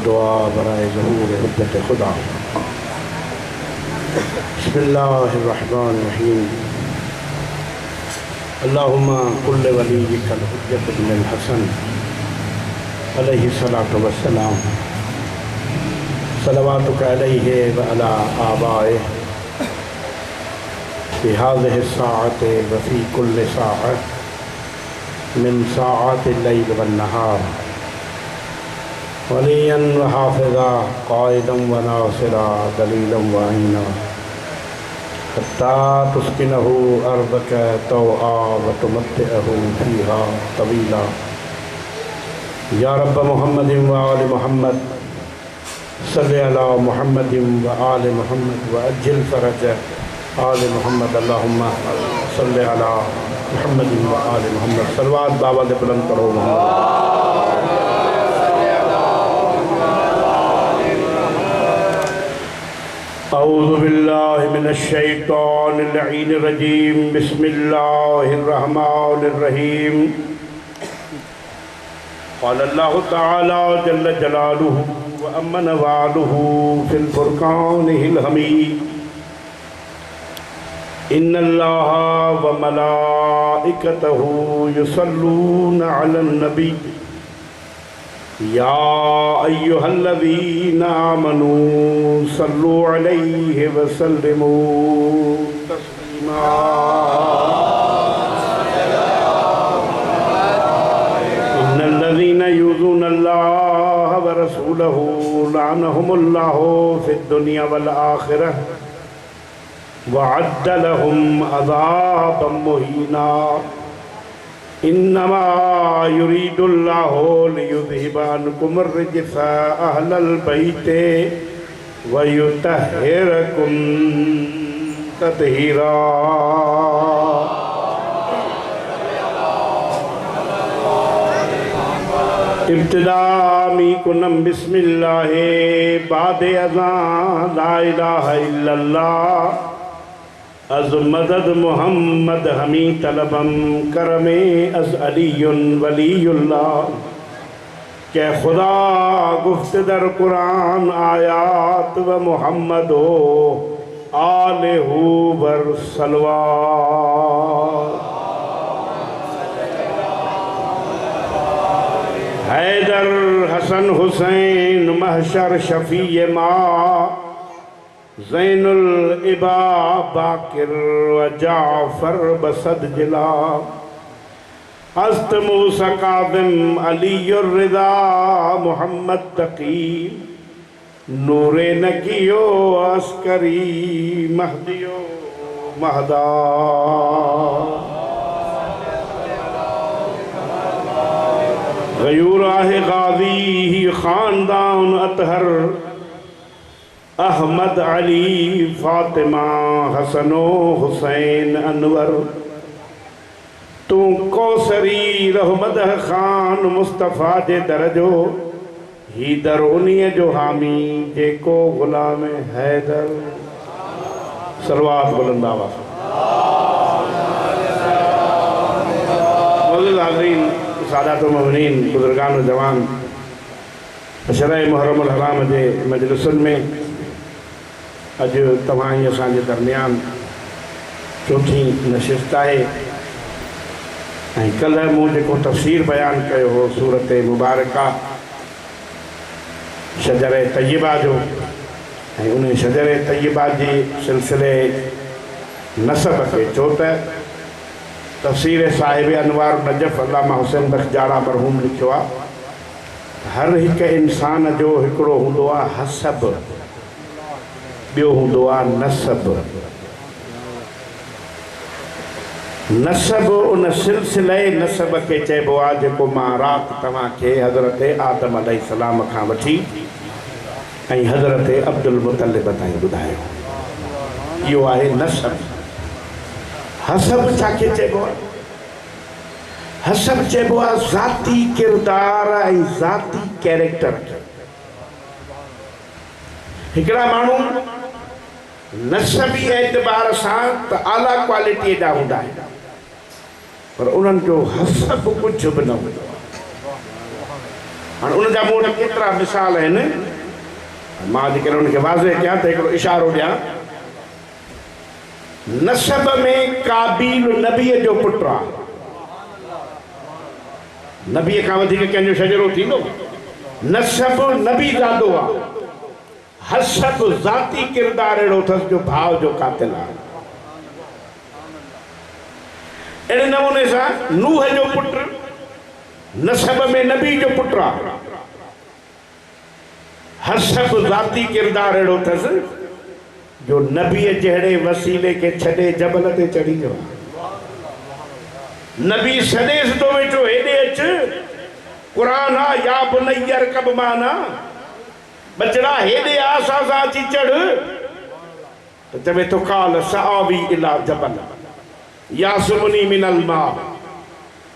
दुआ बराए ज़हूर हुज्जत खुदा। बिस्मिल्लाहिर्रहमानिर्रहीम। अल्लाहुम्मा कुल्ल वलिय्यिकल हुज्जत बिन हसन अलैहि सलातु वस्सलाम सलवातुका अलैहि व अला आबाए फ़ी हाज़िहि साअति व फ़ी कुल्लि साअ मिन साअतिल लैल वन नहार वलिय्यन व हाफ़िज़ा क़ाइदन व नासिरा दलीलन व अईना हत्ता तुस्किनहु अर्दक तौआ व तुमत्तिअहु फ़ीहा तवीला। या रब्ब मुहम्मदिन व आलि मुहम्मद सल्लि अला मुहम्मदिन व आलि मुहम्मद व अज्जिल फ़रज आलि मुहम्मद। अल्लाहुम्मा सल्लि अला मुहम्मदिन व आलि मुहम्मद। सलवात बाबा दे बुलंद करो मोहम्मद। औज़ु बिल्लाहि मिनश शैतानिर लईनिर रजीम। बिस्मिल्लाहिर रहमानिर रहीम। क़ाल अल्लाहु तआला जल्ल जलालुहु व अम्मा नवालुहु फ़िल फ़ुरक़ानिल हमीद। इन्नल्लाहा व मलाइकतहु युसल्लूना अलन नबी या अय्युहल्लज़ीना आमनू सल्लु अलैहि व सल्लिमू तस्लीमा। इन्नल्लज़ीना युज़ूनल्लाह व रसूलहु लअनहुमुल्लाहु फ़िद दुनिया वल आखिरह वअद्द लहुम अज़ाबम मुहीना। इन्नमा युरीदुल्लाहु लियुज़हिबा अन्कुमुर रिज्स अहलल बैति व युतहिरकुम तत्हीरा। इब्तिदा मीकुनम बिस्मिल्लाहि बादे अज़ान ला इलाहा इल्लल्लाह अज़ मदद मुहम्मद हमी तलबम करमे अज़ अलीयुन वलीयुल्लाह। के खुदा गुफ्त दर कुरान आयात व मुहम्मद हो आलेहू बर सलवात। हैदर हसन हुसैन महशर शफ़ी मा ज़ैनुल इबा बाकिर व जाफ़र बसद जिला। हस्त मूसा काज़िम अलीयुर रिज़ा मुहम्मद तकी नूरे नकियो अस्करी महदियो महदा। गयूराह गाज़ी ख़ानदान अतहर अहमद अली फ़ातिमा हसनो हुसैन अनवर। तू कौसरी रहमद खान मुस्तफ़ा जे दरजो ही दर उन्हीअ जो हामी जेको ग़ुलाम हैदर। सलवात बुलंद आवाज़। मौजूद हाज़रीन सादात मोमिनीन बुज़ुर्गान जवान अशरा मुहर्रमुल हराम जे मजलिसुन में अज तव्हां असांजे दरमियान चौथी नशिस्त है। कल मूं जेको तफ़सीर बयान कयो हो सूरत मुबारका शजर तय्यबा जो उन शजर तय्यबा जे सिलसिले नसब खे छो त तफ़सीर साहिब अनवार नजफ़ अल्लामा हुसैन बख्श जाड़ा मरहूम लिखियो आहे हर हिक इंसान जो हिकिड़ो हूंदो आहे हसब ॿियो हूंदो आहे नसब। नसब उन सिलसिले नसब खे चइबो आहे जेको मां राति तव्हांखे हज़रत आदम अलैहिस्सलाम खां वठी ऐं हज़रत अब्दुल मुतलिब ताईं ॿुधायो। इहो आहे नसब। हसब छाखे चइबो आहे? हसब चइबो आहे ज़ाती किरदार ऐं ज़ाती कैरेक्टर। हिकिड़ा माण्हू नसबी एतबार सां त आला क्वालिटी जा हूंदा आहिनि पर उन्हनि जो हसब कुझु बि न हूंदो। हाणे उन जा मूं वटि केतिरा मिसाल आहिनि, मां जेकॾहिं उनखे वाज़े कयां त हिकिड़ो इशारो ॾियां। नसब में काबील नबीअ जो पुटु आहे, नबीअ खां वधीक कंहिंजो शजरो थींदो? नसब नबी ज़ादो आहे, हसब ज़ाती किरदार अहिड़ो अथसि जो भाउ जो कातिल आहे। अहिड़े नमूने सां नूह जो पुटु नसब में नबी जो पुटु आहे, हसब ज़ाती किरदार अहिड़ो अथसि जो नबीअ जहिड़े वसीले खे छॾे जबल ते चढ़ी वियो। नबी सदेस तो वेठो हेॾे अच, क़ुरान आ या बुनैयर कब माना, बचड़ा हेॾे आ असां सां अची चढ़, त चवे थो काल सआवी इला जबल यासुमनी मिनल मा,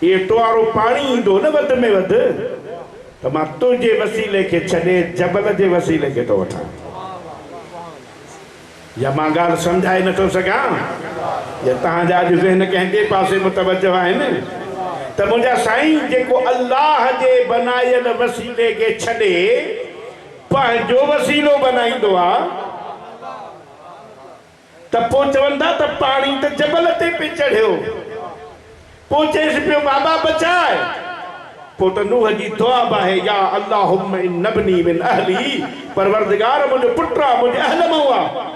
ये टुवारो पाणी ईंदो न वध में वध त मां तुंहिंजे वसीले खे छॾे जबल जे वसीले खे थो वठां। या मां ॻाल्हि सम्झाए नथो सघां, या तव्हांजा अॼु ज़हन कंहिं ॿिए पासे मुतवजो आहिनि त मुंहिंजा साईं जेको अल्लाह जे बनायल वसीले खे छॾे पंहिंजो वसीलो बनाईंदो आहे त पोइ चवंदा त पाणी त जबल ते पे चढ़ियो, पोइ चएसि पियो बाबा बचाए, पोइ त नूह जी दुआ बि आहे या अल्लाहुम्मा इन्नबनी मिन अहली, परवरदिगार मुंहिंजो पुटु आहे मुंहिंजे अहल मां आहे।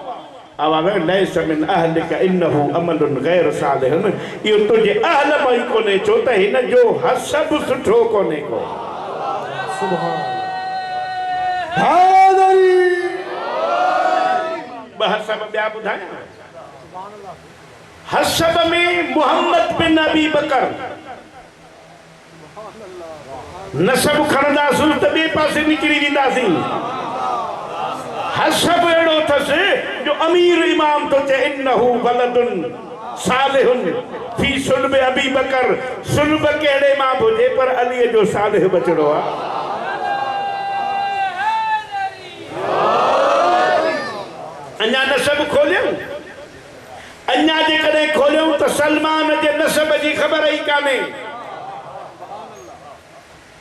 आवाज़ लैस मिन अहलिक इन्नहु अमलुन गैर सालिहुन, इहो तुंहिंजे अहल मां ई कोन्हे, छो त हिन जो हसब सुठो कोन्हे को। ॿ हसब ॿिया ॿुधायां। हसब में मुहम्मद बिन अबी बकर, नसब खणंदासीं त ॿिए पासे निकिरी वेंदासीं। हसब अहिड़ो अथसि जो अमीर इमाम तो चए इन्नहु वलदुन सालिहुन फी सुल्ब अबी बकर, सुल्ब कहिड़े मां बि हुजे पर अलीअ जो सालिह बचड़ो आहे। अञा नसब खोलियूं, अञा जेकॾहिं खोलियूं त सलमान जे नसब जी ख़बर ई कान्हे,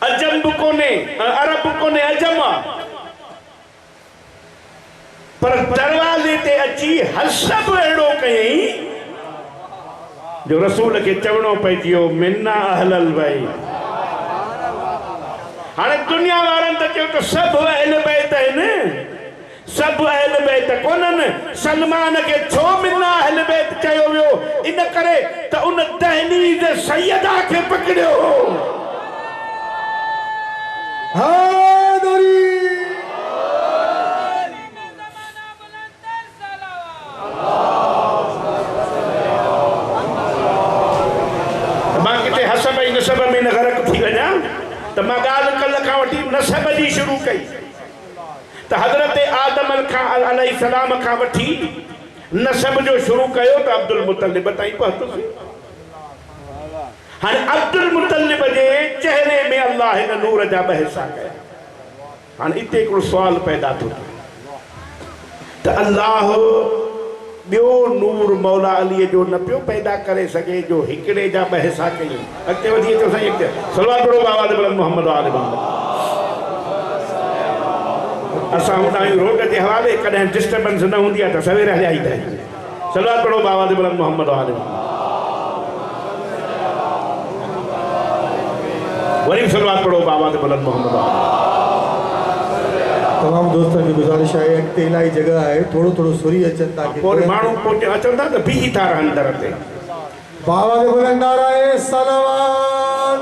अजम बि कोन्हे, अरब कोन्हे, अजम आहे, पर दरवाज़े ते अची हसब अहिड़ो कयईं जो रसूल खे चवणो पइजी वियो मिन्ना अहलल बैत। हाणे दुनिया वारनि त चयो त सभु अहल बैत आहिनि, सभु अहल बैत कोन्हनि, सलमान खे छो मिन्ना अहल बैत चयो वियो? इन करे त उन दहलीज़ सैयदा खे पकड़ियो। नसब में न गरक थी वञा त मां ॻाल्हि कल्ह खां वठी नसब जी शुरू कई त हज़रत आदम अलैहिस्सलाम खां वठी नसब जो शुरू कयो त अब्दुल मुतलिब ताईं पहुतुसि। हाणे अब्दुल मुतलिब जे चेहरे में अल्लाह हिन नूर जा ॿ हिसा कया। हाणे हिते हिकिड़ो सुवाल पैदा थो थिए त अल्लाह ॿियो नूर मौला अलीअ जो न पियो पैदा करे सघे जो हिकिड़े जा ॿ हिसा कयूं? अॻिते वधी अचो साईं, अॻिते सलवात पढ़ो बाबा बुलंद मोहम्मद आले मोहम्मद। असां हूंदा आहियूं रोड जे हवाले, कॾहिं डिस्टर्बेंस न हूंदी आहे त सवेर हलिया ईंदा आहियूं। सलवात पढ़ो बाबा बुलंद मोहम्मद आले मोहम्मद। वरी सलवात पढ़ो बाबा बुलंद मोहम्मद आले। तमाम दोस्तों की गुजारिश है, अॻिते इलाही जगह है, थोड़ो थोड़ो सुरी अचनि ताकि पोइ माण्हू पोइ अचनि था त बीही था रहनि दर ते। बाबा के बुलंद नाराए सलावत।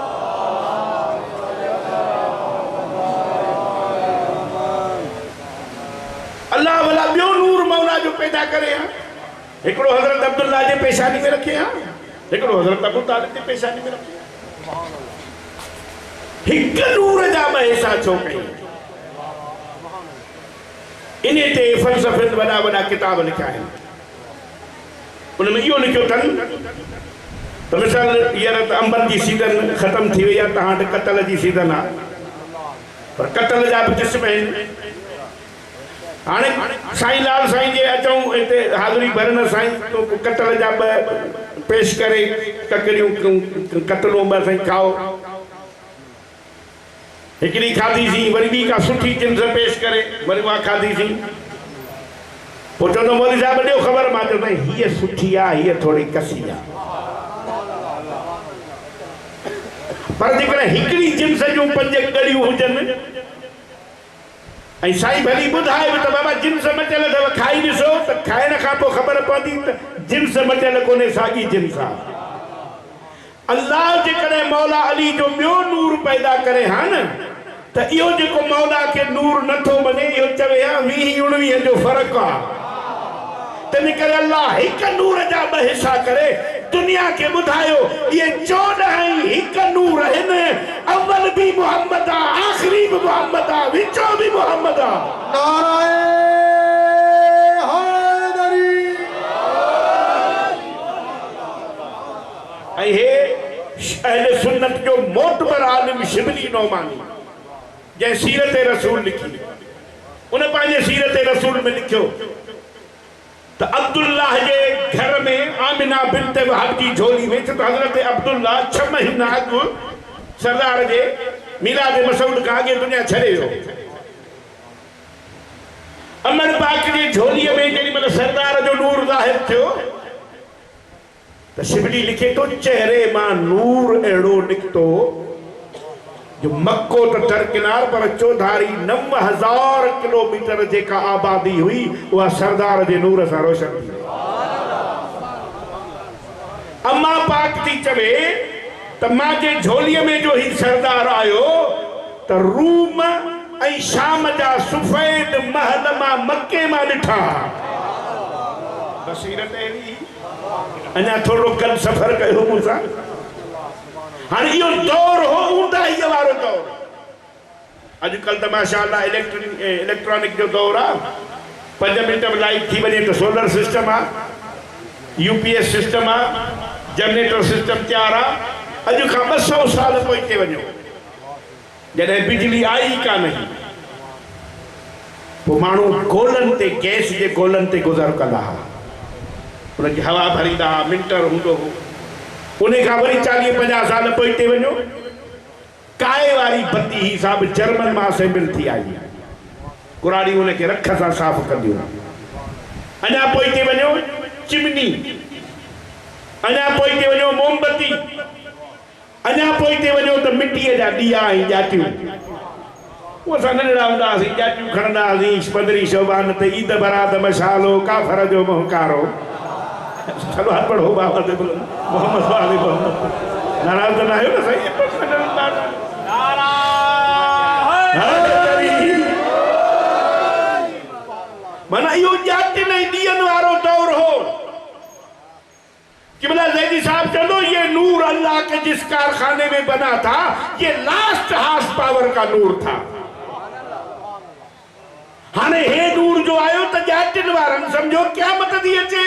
अल्लाह भला ॿियो नूर मौला जो पैदा करे हा। हिकिड़ो हज़रत अब्दुल्ला जे पेशानी में रखे हा, हिकिड़ो हज़रत अबू तालिब जे पेशानी में रखे। हिक नूर जा ॿ हिसा छो कई? इन ते फ़लसफ़े वॾा वॾा किताब लिखिया आहिनि। उनमें इहो लिखियो अथनि त मिसाल हींअर त अंबनि जी सीज़न ख़तमु थी वई आहे, तव्हां वटि कतल जी सीज़न आहे, पर कतल जा बि क़िस्म आहिनि। हाणे साईं लाल साईं जे अचूं हिते हाज़िरी भरण, साईं कतल जा ॿ पेश करे ककड़ियूं कतलूं ॿ साईं खाओ। हिकिड़ी खाधी सी वरी ॿी का सुठी जिन्स पेश करे वरी उहा खाधी सी पोइ चवंदो मौलवी साहिब ॾियो ख़बर मां चवंदो हीअ सुठी आहे हीअ थोरी कसी आहे पर जेकॾहिं हिकिड़ी जिन्स जूं 5 ॻड़ियूं हुजनि ऐं साईं भली ॿुधाए बि त बाबा जिन्स मटियल अथव खाई ॾिसो त खाइण खां पोइ ख़बर पवंदी त जिन्स मटियल कोन्हे साॻी जिन्स आहे अल्लाह जेकॾहिं मौला अली जो ॿियो नूर पैदा करे हा न त इहो जेको मौला खे नूर नथो मञे इहो चवे हा 20-19 जो फ़र्क़ु आहे तंहिं करे अल्लाह हिकु नूर जा 2 हिसा करे दुनिया के बुधायो ये 14 हिक नूर आहिनि अव्वल भी मोहम्मद आखिरी भी मोहम्मद विचो भी मोहम्मद नाराए हैदरी ऐं हे अहले सुन्नत जो मोतबर आलिम शिबली नौमानी जंहिं सीरत रसूल लिखी उन पंहिंजे सीरत रसूल में लिखियो त अब्दुल्लाह जे घर में आमिना बिन्त वहब जी झोली में तो हजरत अब्दुल्लाह 6 महीना अॻु सरदार जे मीलाद मसूद खां अॻे दुनिया छॾे वियो अमर पाक जी झोलीअ में जेॾी महिल सरदार जो नूर ज़ाहिर थियो त शिबली लिखे तो चेहरे मां नूर अहिड़ो निकितो जो मक्को तो दरकिनार पर चौधारी 9000 किलोमीटर जेका आबादी हुई वह सरदार जे नूर सां रोशन थी अम्मा पाक थी चवे त मां जे झोलीअ में जो ही सरदार आयो त रूम ऐं शाम जा सफेद महल मां मक्के मां ॾिठा बसीरत अहिड़ी अञा थोरो कल सफ़र कयो मूंसां हाणे इहो दौर हो ऊंदाही वारो दौर अॼुकल्ह त माशाअल्लाह इलेक्ट्रॉनिक जो दौर आहे 5 मिंट में लाइट थी वञे त सोलर सिस्टम आहे यूपीएस सिस्टम आहे जनरेटर सिस्टम तयारु आहे अॼु खां 200 साल पोइ हिते वञो जॾहिं बिजली आई कान हुई पोइ माण्हू गोलनि ते गैस जे गोलनि ते गुज़र कंदा हुआ उनजी हवा भरींदा हुआ मिंटर हूंदो हो उन खां वरी 40-50 साल पोइ हिते वञो काए वारी बत्ती ही साहब जर्मन मां असेंबल थी आई कुराड़ी उनखे रख सां साफ़ कंदियूं अञा पोइ हिते वञो चिमनी अञा पोइ हिते वञो मोमबत्ती अञा पोइ हिते वञो त मिटीअ जा ॾीआ ऐं ॼाटियूं उहो असां नंढड़ा हूंदा हुआसीं ॼाटियूं खणंदा हुआसीं 15 शोभान ते ईद बरात मशालो काफ़र जो मोहकारो चलो हाथ पढ़ो बाबा से बोलो मोहम्मद वाले मोहम्मद नाराज ना है ना सही मना यो जाते नहीं दियन वारो दौर हो कि बोला जैदी साहब चलो ये नूर अल्लाह के जिस कारखाने में बना था ये लास्ट हार्स पावर का नूर था हाने हे नूर जो आयो तो जातिन वारन समझो क्या मत दिए चे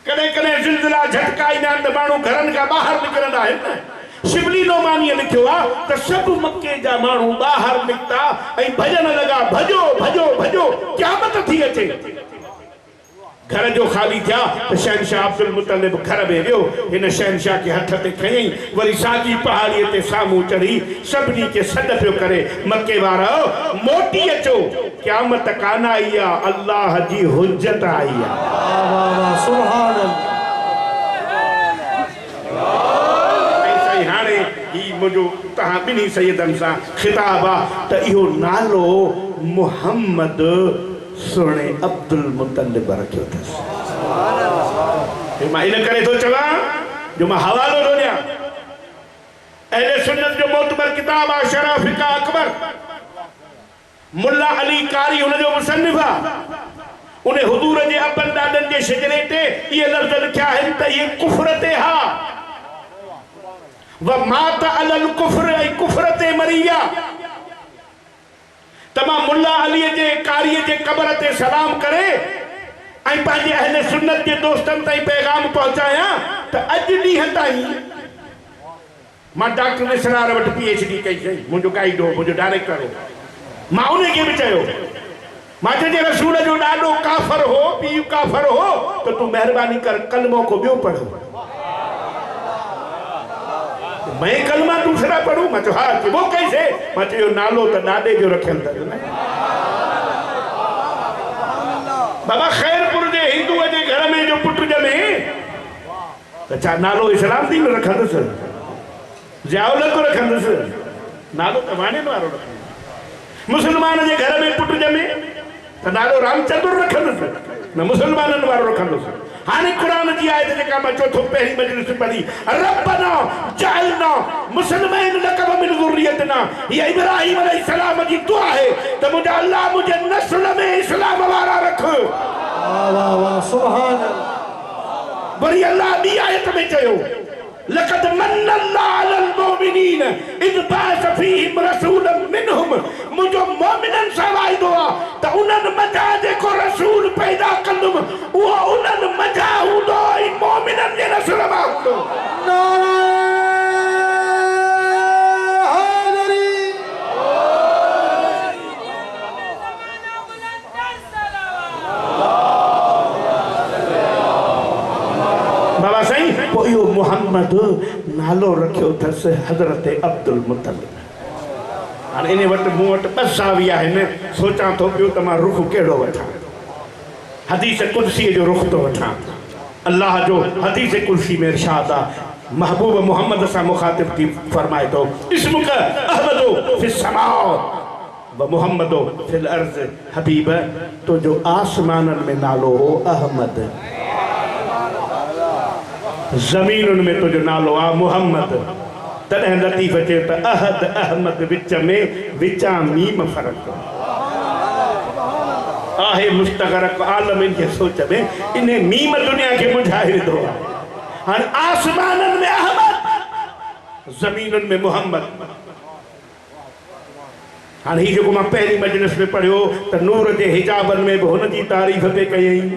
कड़े कड़े ज़िलज़िला झटका ईंदा आहिनि त माण्हू घरनि खां ॿाहिरि निकिरंदा आहिनि शिबली नौमानीअ लिखियो आहे त सभु मके जा माण्हू ॿाहिरि निकिता ऐं भॼन लॻा भॼो भॼो भॼो क़यामत थी अचे घर जो ख़ाली थिया त शहनशाह अब्दुल मुतलिब घर में वियो हिन शहनशाह खे हथ ते खयईं वरी साॻी पहाड़ीअ ते साम्हूं चढ़ी सभिनी खे सॾ पियो करे मके वारा मोटी अचो क़यामत कान आई आहे अल्लाह जी हुज्जत आई आहे सुभान अल्लाह हाणे ही मुंहिंजो तव्हां ॿिन्ही सैयदनि सां ख़िताब आहे त इहो नालो मुहम्मद सोने अब्दुल मुतलिब रखियो अथसि मां इन करे थो चवां जो मां हवालो थो ॾियां अहले सुन्नत जो मोतबर किताब आहे शरह फिका अकबर मुल्ला अली कारी हुन जो मुसन्निफ आहे उन हुजूर जे अबन ॾाॾनि जे शिजरे ते इहे लफ़्ज़ लिखिया आहिनि त इहे कुफ्र ते हा व मात अलल कुफ्र ऐं कुफ्र ते मरी विया तमाम मुल्ला अली जे कारी जे कब्र ते सलाम करे ऐं पंहिंजे अहले सुन्नत जे दोस्तनि ताईं पैगाम पहुचाया त अॼु ॾींहं ताईं मां डॉक्टर निसरार वटि PhD कई अथई मुंहिंजो गाइड हो मुंहिंजो डायरेक्टर हो मां उनखे बि चयो मां तुंहिंजे रसूल जो ॾाढो काफ़र हो पीउ काफ़र हो त तूं महिरबानी कर कलमो को ॿियो पढ़ मैं कलमा दूसरा पढ़ूं? मैं हाँ कि वो कैसे? मैं चयो नालो तो ॾाॾे जो रखियल अथसि न। बाबा खैरपुर जे हिंदूअ जे घर में जो पुट ॼमे त छा नालो इस्लाम दीन रखंदुसि? ज़ियाउल को रखंदुसि? नालो त वाणियुनि वारो रखंदुसि। मुस्लमान जे घर में पुट ॼमे त नालो रामचंद्र रखंदुसि? न मुसलमाननि वारो रखंदुसि। हाणे क़ुरान जी आयत जेका मां चौथो पहिरीं मजलिस पढ़ी, रब्बना जअलना मुस्लिमैन लक व मिन ज़ुर्रियतना, ये इब्राहिम अलैहिस्सलाम जी दुआ है त मुंहिंजा अल्लाह मुंहिंजे नस्ल में इस्लाम वारा रख। वाह वाह वाह सुभान अल्लाह। वरी अल्लाह ॿी आयत में चयो, लक़द मन्न अल्लाह अलल मोमिनीन इज़ बअस फ़ीहिम रसूलन मिनहुम, मुंहिंजो मोमिननि सां वाइदो आहे त उन्हनि मथां जेको रसूल पैदा कंदुमि उहो उन्हनि मथां हूंदो ऐं मोमिननि जे नस्ल मां हूंदो। बाबा साईं पोइ इहो मोहम्मद नालो रखियो अथसि हज़रत अब्दुल मुतलिब। हाणे इन वटि मूं वटि ॿ सावी आहिनि, सोचां थो पियो त मां रुख़ कहिड़ो वठां। हदीस कुर्सी जो रुख़ थो वठां। अल्लाह जो हदीस कुर्सी में इरशाद आहे, महबूब मोहम्मद सां मुखातिब थी फरमाए थो, इस्मुक अहमदो फिस समा व मोहम्मदो फिल अर्ज़। हबीब तो जो आसमाननि में नालो हो अहमद, ज़मीनुनि में तुंहिंजो नालो आहे मोहम्मद। तॾहिं लतीफ़ चए त अहद अहमद विच में विचां मीम फ़र्क़ु आहे। मुस्तग़रक़ आलमिन जे सोच में इन मीम दुनिया खे मुंझाए विधो आहे। हाणे आसमाननि में अहमद, ज़मीनुनि में मोहम्मद। हाणे हीउ जेको मां पहिरीं मजलिस में पढ़ियो त नूर जे हिजाबनि में बि हुन जी तारीफ़ पे कयईं,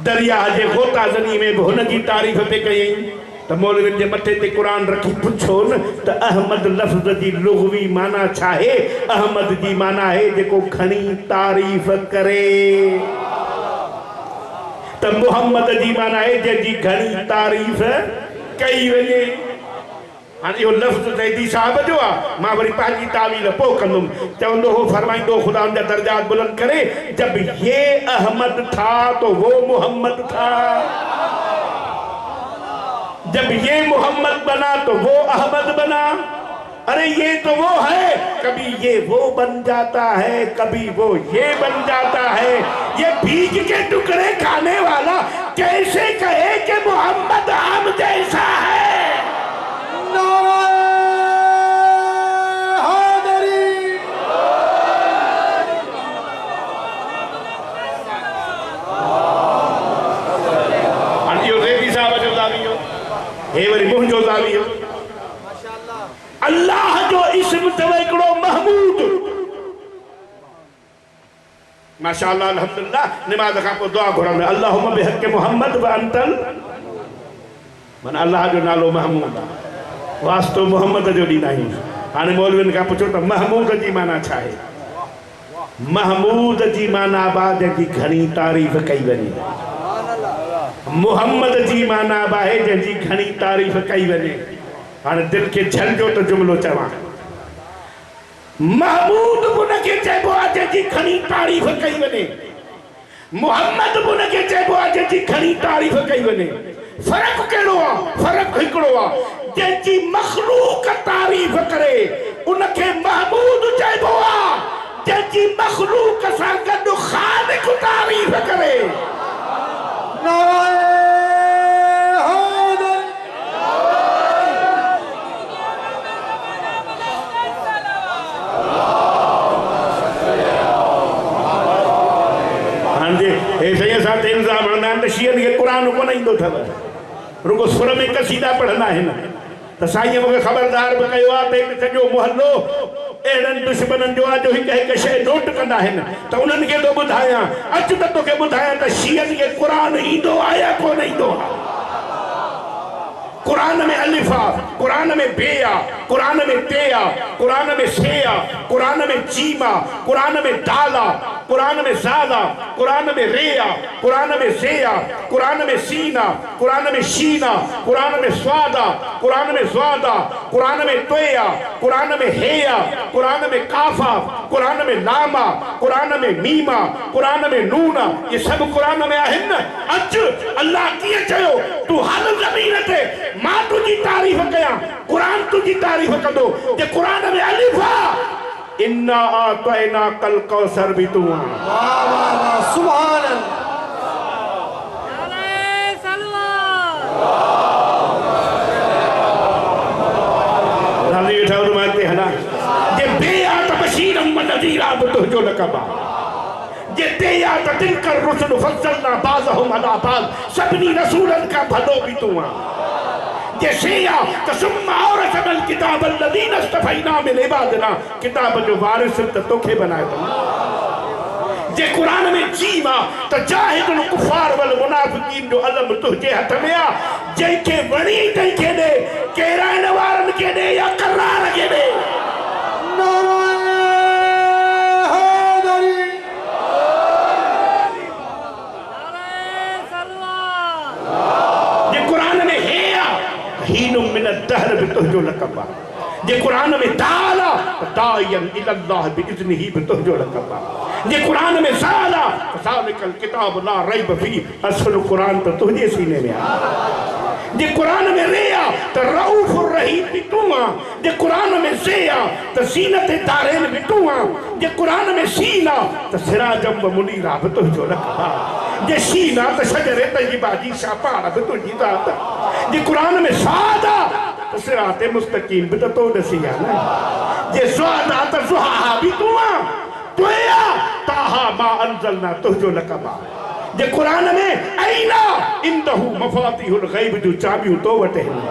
दरिया जे गोताज़नी में भी हुन जी तारीफ़ पे कयईं। त मौलवियुनि जे मथे ते क़ुरान रखी पुछो न त अहमद लफ़्ज़ जी लुग़वी माना छा आहे? अहमद जी माना है जेको खणी तारीफ़ करे। त मोहम्मद जी माना है जंहिंजी घणी तारीफ़ कई वञे। हाणे इहो लफ़्ज़ ज़ैदी साहब जो आहे, मां वरी पंहिंजी तावील पोइ कंदुमि। चवंदो हो, फरमाईंदो खुदा उनजा दर्जात बुलंद करे, जब ये अहमद था तो वो मोहम्मद था, जब ये मोहम्मद बना तो वो अहमद बना। अरे ये तो वो है, कभी ये वो बन जाता है, कभी वो ये बन जाता है। ये भीग के टुकड़े खाने वाला कैसे कहे कि मोहम्मद आम जैसा है? हे वरी मुंहिंजो ज़ावियो, अल्लाह जो इस्म अथव हिकिड़ो महमूद। माशाअल्लाह अल्हम्दुलिल्लाह। निमाज़ खां पोइ दुआ घुरंदा, अल्लाहुम्मा बिहक़्क़ि मुहम्मद व अंतल, माना अल्लाह जो नालो महमूद आहे, वास्तो मोहम्मद जो ॾींदा आहियूं। हाणे मौलवियुनि खां पुछो त महमूद जी माना छा आहे? महमूद जी माना बाद जी घणी तारीफ़ कई वञे। मोहम्मद जी माना आहे जंहिंजी घणी तारीफ़ कई वञे। हाणे दिलि खे झलजो त जुमिलो चवां, महमूद बि उनखे चइबो आहे जंहिंजी घणी तारीफ़ कई वञे, मोहम्मद बि उनखे चइबो आहे जंहिंजी घणी तारीफ़ कई वञे। फ़र्क़ु कहिड़ो आहे? फ़र्क़ु हिकिड़ो आहे, जंहिंजी मख़लूक़ तारीफ़ करे उनखे महमूद चइबो आहे, जंहिंजी मख़लूक़ सां गॾु ख़ालिक़ तारीफ़ करे। शीअनि खे क़ुरान कोन ईंदो अथव, रुगो सुर में कसीदा पढ़ंदा आहिनि। त साईं मूंखे ख़बरदार बि कयो आहे त हिकु सॼो मुहल्लो अहिड़नि दुश्मननि जो आहे जो हिकु हिकु शइ नोट कंदा आहिनि। त उन्हनि खे थो ॿुधायां, अचु त तोखे ॿुधायां त शीअनि खे क़ुरान ईंदो आहे या कोन ईंदो आहे। कुरान में अलिफ आहे, कुरान में बे आहे, कुरान में ते आहे, कुरान में से आहे, कुरान में जीम आहे, कुरान में दाल आहे। कुरान में ज़ादा, कुरान में रेया, कुरान में ज़ेया, कुरान में सीना, कुरान में शीना, कुरान में स्वादा, कुरान में ज़्वादा, कुरान में तोया, कुरान में हेया, कुरान में काफा, कुरान में लामा, कुरान में मीमा, कुरान में नूना, ये सब कुरान में आहिन। अच अल्लाह कीअं चयो तू हल ज़मीन ते मां तुझी तारीफ़ कयां, कुरान तुझी तारीफ़ कंदो। जे कुरान में अलिफ आहे, इन्ना आतैना कल कौसर भी तू आहीं। वाह वाह वाह, सुभान अल्लाह। राज़ी वेठा हो माते हला जे बेया त बशीरम व नज़ीरा बि तुंहिंजो लक़ब आहे। जे तेया त तिलकर रुसुल फज़लना बाज़हुम अला बाज़, सभिनी रसूलनि खां भलो बि तूं आहीं। जे शेया त सुम्मा औरसनल किताब अल्लज़ीना इस्तफ़ैना मिन इबादिना, किताब जो वारिस त तोखे बनाए अथऊं। जे कुरान में जीम आहे त जाहिदुल कुफ़ार वल मुनाफ़िक़ीन जो अलम तुंहिंजे हथ में आहे। जंहिंखे वणी तंहिंखे ॾे, केराइण वारनि खे ॾे या करार खे ॾे। जे कुरान में हे आहे हीनु मिन दहर बि तुंहिंजो लक़ब आहे। जे कुरान में दाल आहे त दाइयन इलल्लाह बिइज़्निही बि तुंहिंजो लक़ब आहे। जे कुरान में ज़ाल आहे त ज़ालिकल किताब ला रैब फ़ीह, असुल कुरान त तुंहिंजे सीने में आहे। जे कुरान में रे आहे त रऊफ़ुर रहीम बि तूं आहे। जे कुरान में ज़े आहे त ज़ीनत दारैन बि तूं आहे। जे कुरान में सीन आहे त सिराजम व मुनीरा बि तुंहिंजो लक़ब आहे। जे शीन आहे त शजरे तय्यबा जी शापार बि तुंहिंजी ज़ात आहे। जे कुरान में साद आहे त सिराते मुस्तक़ीम बि त तो ॾसी आहे न। जे स्वाद आहे त ज़ुहा बि तूं आहे। तोया ताहा मा अंज़लना तुंहिंजो लक़ब आहे। जे कुरान में ऐना इंदहू मफ़ातिहुल ग़ैब जूं चाबियूं तो वटि आहिनि।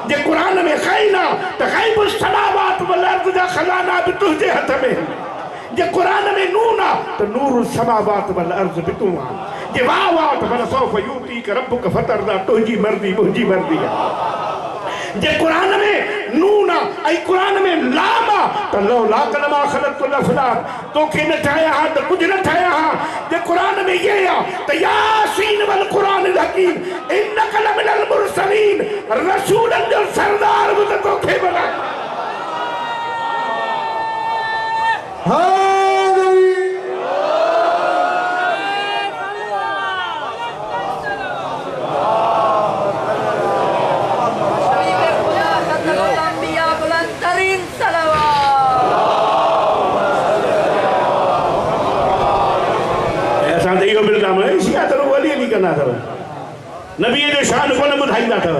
जे कुरान में ख़ैना त ग़ैबुस समावात वल अर्ज़ जा ख़ज़ाना बि तुंहिंजे हथ में आहिनि। जे कुरान में नून आहे त नूरुस समावात वल अर्ज़ बि तूं आहे। जे वाव आहे त वलसौफ़ यूतीक रब्बुक फ़तरदा, तुंहिंजी मर्ज़ी मुंहिंजी मर्ज़ी आहे। जे कुरान में नून आहे ऐं कुरान में लाम आहे त लौला कलमा ख़लक़तुल अफ़लाक, तोखे न ठाहिया हा त कुझु न ठाहिया हा। जे कुरान में ये आहे त यासीन वल क़ुरानिल हकीम इन्नक लमिनल मुरसलीन, रसूलनि जो सरदार बि त तोखे बनाए। नबी जो शान कोन ॿुधाईंदा अथव।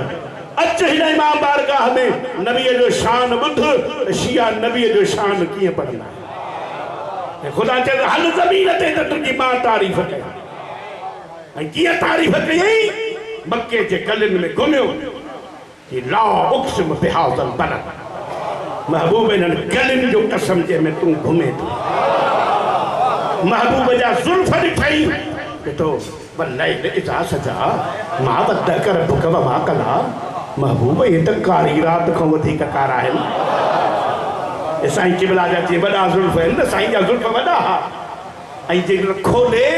अच हिन इमाम बारगाह में नबी जो शान ॿुध, शिया नबी जो शान कीअं पढ़ंदा। ख़ुदा चए हल ज़मीन ते त तुंहिंजी मां तारीफ़ कई। ऐं कीअं तारीफ़ कयई? मके जे गलियुनि में घुमियो कि ला उक़्सिमु बिहाज़ल बलद, महबूब इन्हनि गलियुनि जो कसम जंहिंमें तूं घुमे थो। महबूब जा ज़ुल्फ़ ॾिठई ॾिठो वल्लैल इज़ा सजा मां वद्दअक रब्बुक वमा क़ला। महबूब ये त कारी रात खां वधीक कारा आहिनि। साईं क़िबला जा चई वॾा ज़ुल्फ़ आहिनि न, साईं जा ज़ुल्फ़ वॾा हा। ऐं जेॾीमहिल खोले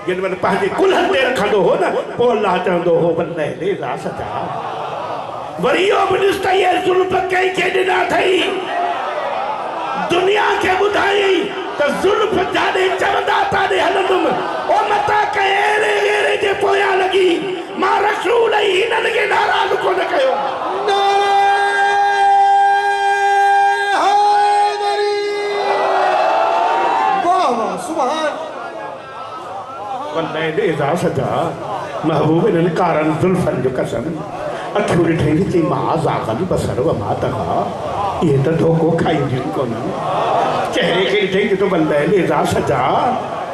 जेॾीमहिल पंहिंजे कुल्हनि ते रखंदो हो न, पोइ अल्लाह चवंदो हो वल्लैल इज़ा सजा। वरी इहो बि ॾिस त इहे ज़ुल्फ़ कंहिंखे ॾिना अथई। दुनिया खे ॿुधायई त ज़ुल्फ़ जाॾे चवंदा ताॾे हलंदुमि। ओ मता कहिड़े अहिड़े जे पोयां लॻी, मां रसूल ऐं हिननि खे नाराज़ कोन कयो। वल्लैल इज़ा सजा, महबूब इन्हनि कारनि ज़ुल्फ़नि जो कसम। अखियूं ॾिठई चई मां ज़ाग़ल बसर व मां तग़ा, इहे त धोखो खाईंदियूं कोन्हनि। चहिरे खे ॾिठई कि तो वल्लैल इज़ा सजा,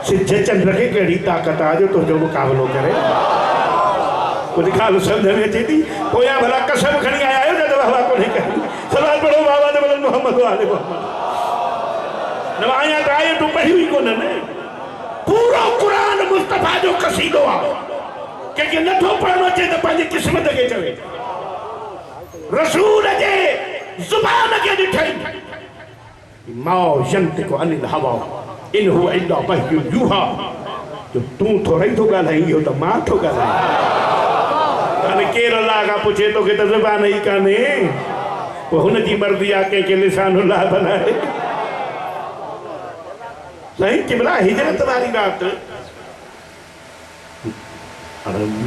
सिज चंड खे कहिड़ी ताक़त आहे जो तुंहिंजो मुक़ाबिलो करे। कुझु ॻाल्हि सम्झ में अचे थी? पोयां भला कसम खणी आया आहियो जॾहिं वाह कोन्हे करी। सलाद पढ़ो बाबा ते बोलो मोहम्मद वाले मोहम्मद। न आया त आयो तूं पढ़ी हुई कोन न। पूरो कुरान मुस्तफ़ा जो कसीदो आहे। कंहिंखे नथो पढ़णो अचे त पंहिंजी क़िस्मत खे चवे। रसूल जे ज़ुबान खे ॾिठई मौ यंतिक़ु अनिल हवा, इन हुआ इल्ला वह्युन यूहा जो तू थोड़ा ही तो ॻाल्हाई इहो त मां थो ॻाल्हायां हाणे केरु अलाह खां पुछे तोखे त ज़बान ई कान्हे पोइ हुनजी मर्ज़ी आहे कंहिंखे लिसानुल्लाह बनाए साईं किबला हिजरत वारी राति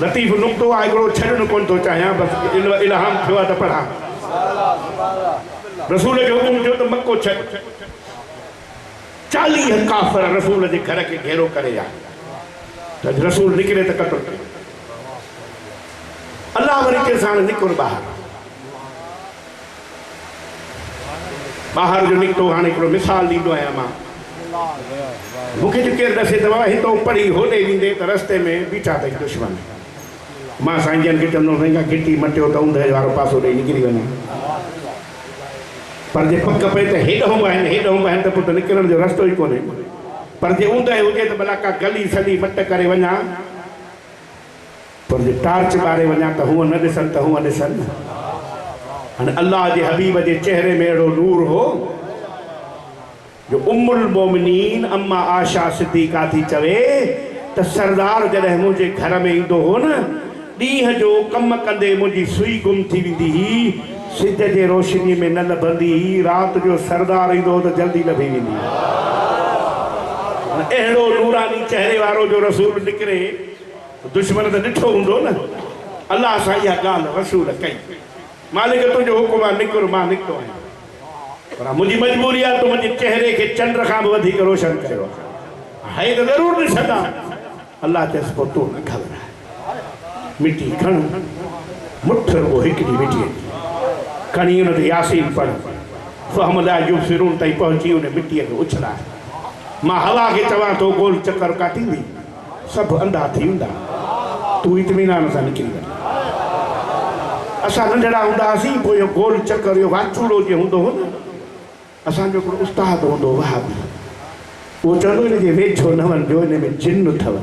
लतीफ़ नुक़्तो आहे हिकिड़ो छॾणु कोन थो चाहियां बसि इल्हाम थियो आहे त पढ़ां रसूल जो हुकुम थियो त मको छॾ 40 काफ़िर रसूल जे घर खे घेरो करे आ त रसूल निकिरे त कटो अल्लाह वरी के साण निकिर ॿाहिरि जो निकितो हाणे हिकिड़ो मिसाल ॾींदो आहियां मां मूंखे जो केरु ॾसे त बाबा हितो पढ़ी होॾे वेंदे त रस्ते में बीठा अथई दुश्मन मां साईं जन खे चवंदो साईं घिटी मटियो त ऊंधे वारो पासो ॾेई निकिरी वञे पर जे पक पए त हेॾो आहिनि त पोइ त निकिरण जो रस्तो ई कोन्हे पर जे ऊंधे हुजे त भला का गली सली मट करे वञा पर जे टार्च ॿारे वञा त हूअं न ॾिसनि त हूअं ॾिसनि हाणे अल्लाह जे हबीब जे चेहरे में अहिड़ो नूर हो जो उम्मुल मोमिनीन अम्मा आशा सिद्दीक़ा थी चवे त सरदार जॾहिं मुंहिंजे घर में ईंदो हो न ॾींहं जो कमु कंदे मुंहिंजी सुई गुम थी वेंदी हुई सिज जे रोशनी में न लभंदी हुई राति जो सरदार ईंदो त जल्दी लभी वेंदी अहिड़ो नूरानी चेहरे वारो जो रसूल निकिरे दुश्मन त ॾिठो हूंदो न अल्लाह सां इहा ॻाल्हि रसूल कई मालिक तुंहिंजो हुकुम आहे निकिर मां निकितो आहियां पर मुंहिंजी मजबूरी आहे तूं मुंहिंजे चेहरे खे चंड खां बि वधीक रोशन कयो आहे त ज़रूरु ॾिसंदा अल्लाह चएसि पोइ तूं न घबराए मिटी खण मुठ रुगो हिकिड़ी मिटीअ खणी हुन ते यासीन पढ़ फहमला युबसिरून ताईं पहुची हुन मिटीअ खे उछलाए मां हवा खे चवां थो गोल चकर काटींदी सभु अंधा थी वेंदा तूं इत्मीनान सां निकिरी वञ असां नंढड़ा हूंदा हुआसीं पोइ इहो गोल चकर इहो वाचूड़ो जीअं हूंदो हो न असांजो हिकिड़ो उस्ताद हूंदो वाह उहो चवंदो हिनजे वेझो न वञिजो हिन में जिन अथव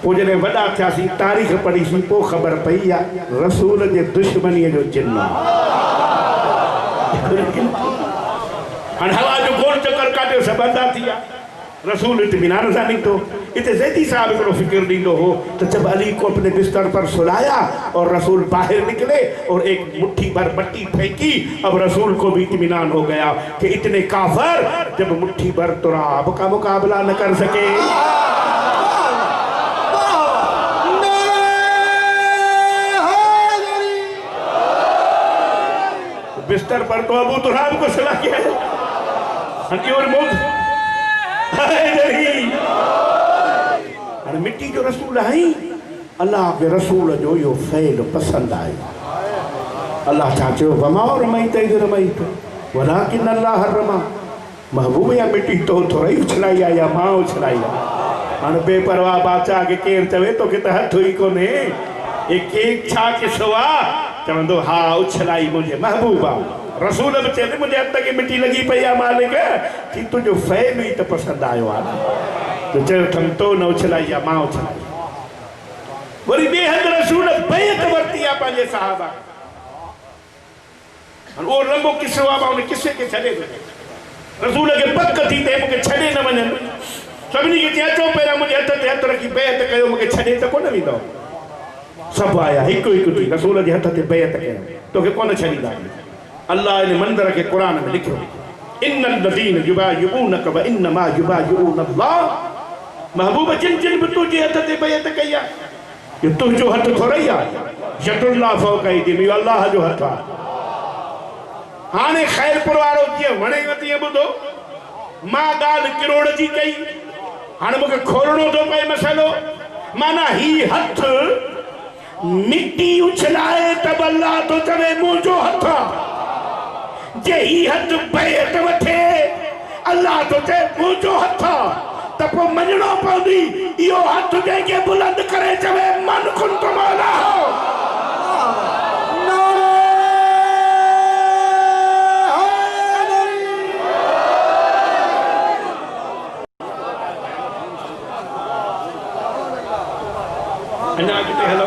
पोइ जॾहिं वॾा थियासीं तारीख़ पढ़ीसीं पोइ ख़बर पई आहे रसूल जे दुश्मनीअ जो जिन हाणे हवा जो गोल चकर काटियो सभु अंधा थी विया रसूल इत्मीनान सां निकतो इतने ज़ैदी साहब को फिक्र ॾींदो हो तो जब अली को अपने बिस्तर पर सुलाया और रसूल बाहर निकले और एक मुट्ठी भर मट्टी फेंकी अब रसूल को भी इत्मीनान हो गया कि इतने काफर जब मुट्ठी भर तुराब का मुकाबला न कर सके बिस्तर पर तो अबू तुराब को सुला किया और मौत अरे मिट्टी जो रसूल है अल्लाह के रसूल जो यो फैल पसंद आयो अल्लाह चाचो वमा रमई तई रमई तो वलाकिन अल्लाह रमा महबूब या मिट्टी तो थोड़ा ही उछलाई या मां उछलाई हाणे बेपरवाह बादशाह के केर चवे तो के हथ हुई कोने एक एक छा के सवा चवंदो हा उछलाई मुझे महबूबा रसूल बि चए मुंहिंजे हथ खे मिटी लॻी पई आहे मालिक कि तुंहिंजो फैल ई त पसंदि आयो आहे त चयो अथमि तो न उछलाई आहे मां उछलाई वरी ॿिए हंधि रसूल बैत वरिती आहे पंहिंजे साहबा उहो लंबो किसो आहे मां उन किसे खे छॾे रसूल खे पक थी थिए मूंखे छॾे न वञनि सभिनी खे चई अचो पहिरियां मुंहिंजे हथ ते हथ रखी बैत कयो मूंखे छॾे त कोन वेंदो सभु आया हिकु हिकु थी रसूल जे हथ ते बैत कयो तोखे कोन छॾींदा अल्लाह इन मंदिर के कुरान में लिखो इन्नल लज़ीन युबायिऊनक व इन्नमा युबायिऊन अल्लाह महबूब जिन जिन भी तुझे हथ ते बैत कई आहे ये तुझो हथ थोड़ी आहे यदुल्लाह फौक़ अयदीहिम अल्लाह जो हथ आहे हाणे खैरपुर वारो जीअं वणे तीअं ॿुधो मां ॻाल्हि किरोड़ जी कई हाणे मूंखे खोलणो थो पए मसइलो माना ही हथ मिट्टी उछलाए तब अल्लाह तो चवे मुंहिंजो हथ आहे जे ही हथ बैत वठे अल्लाह तो चए मुंहिंजो हथ त पोइ मञणो पवंदी इहो हथ जंहिंखे बुलंद करे चवे मन कुंत मौला अञा अॻिते हलो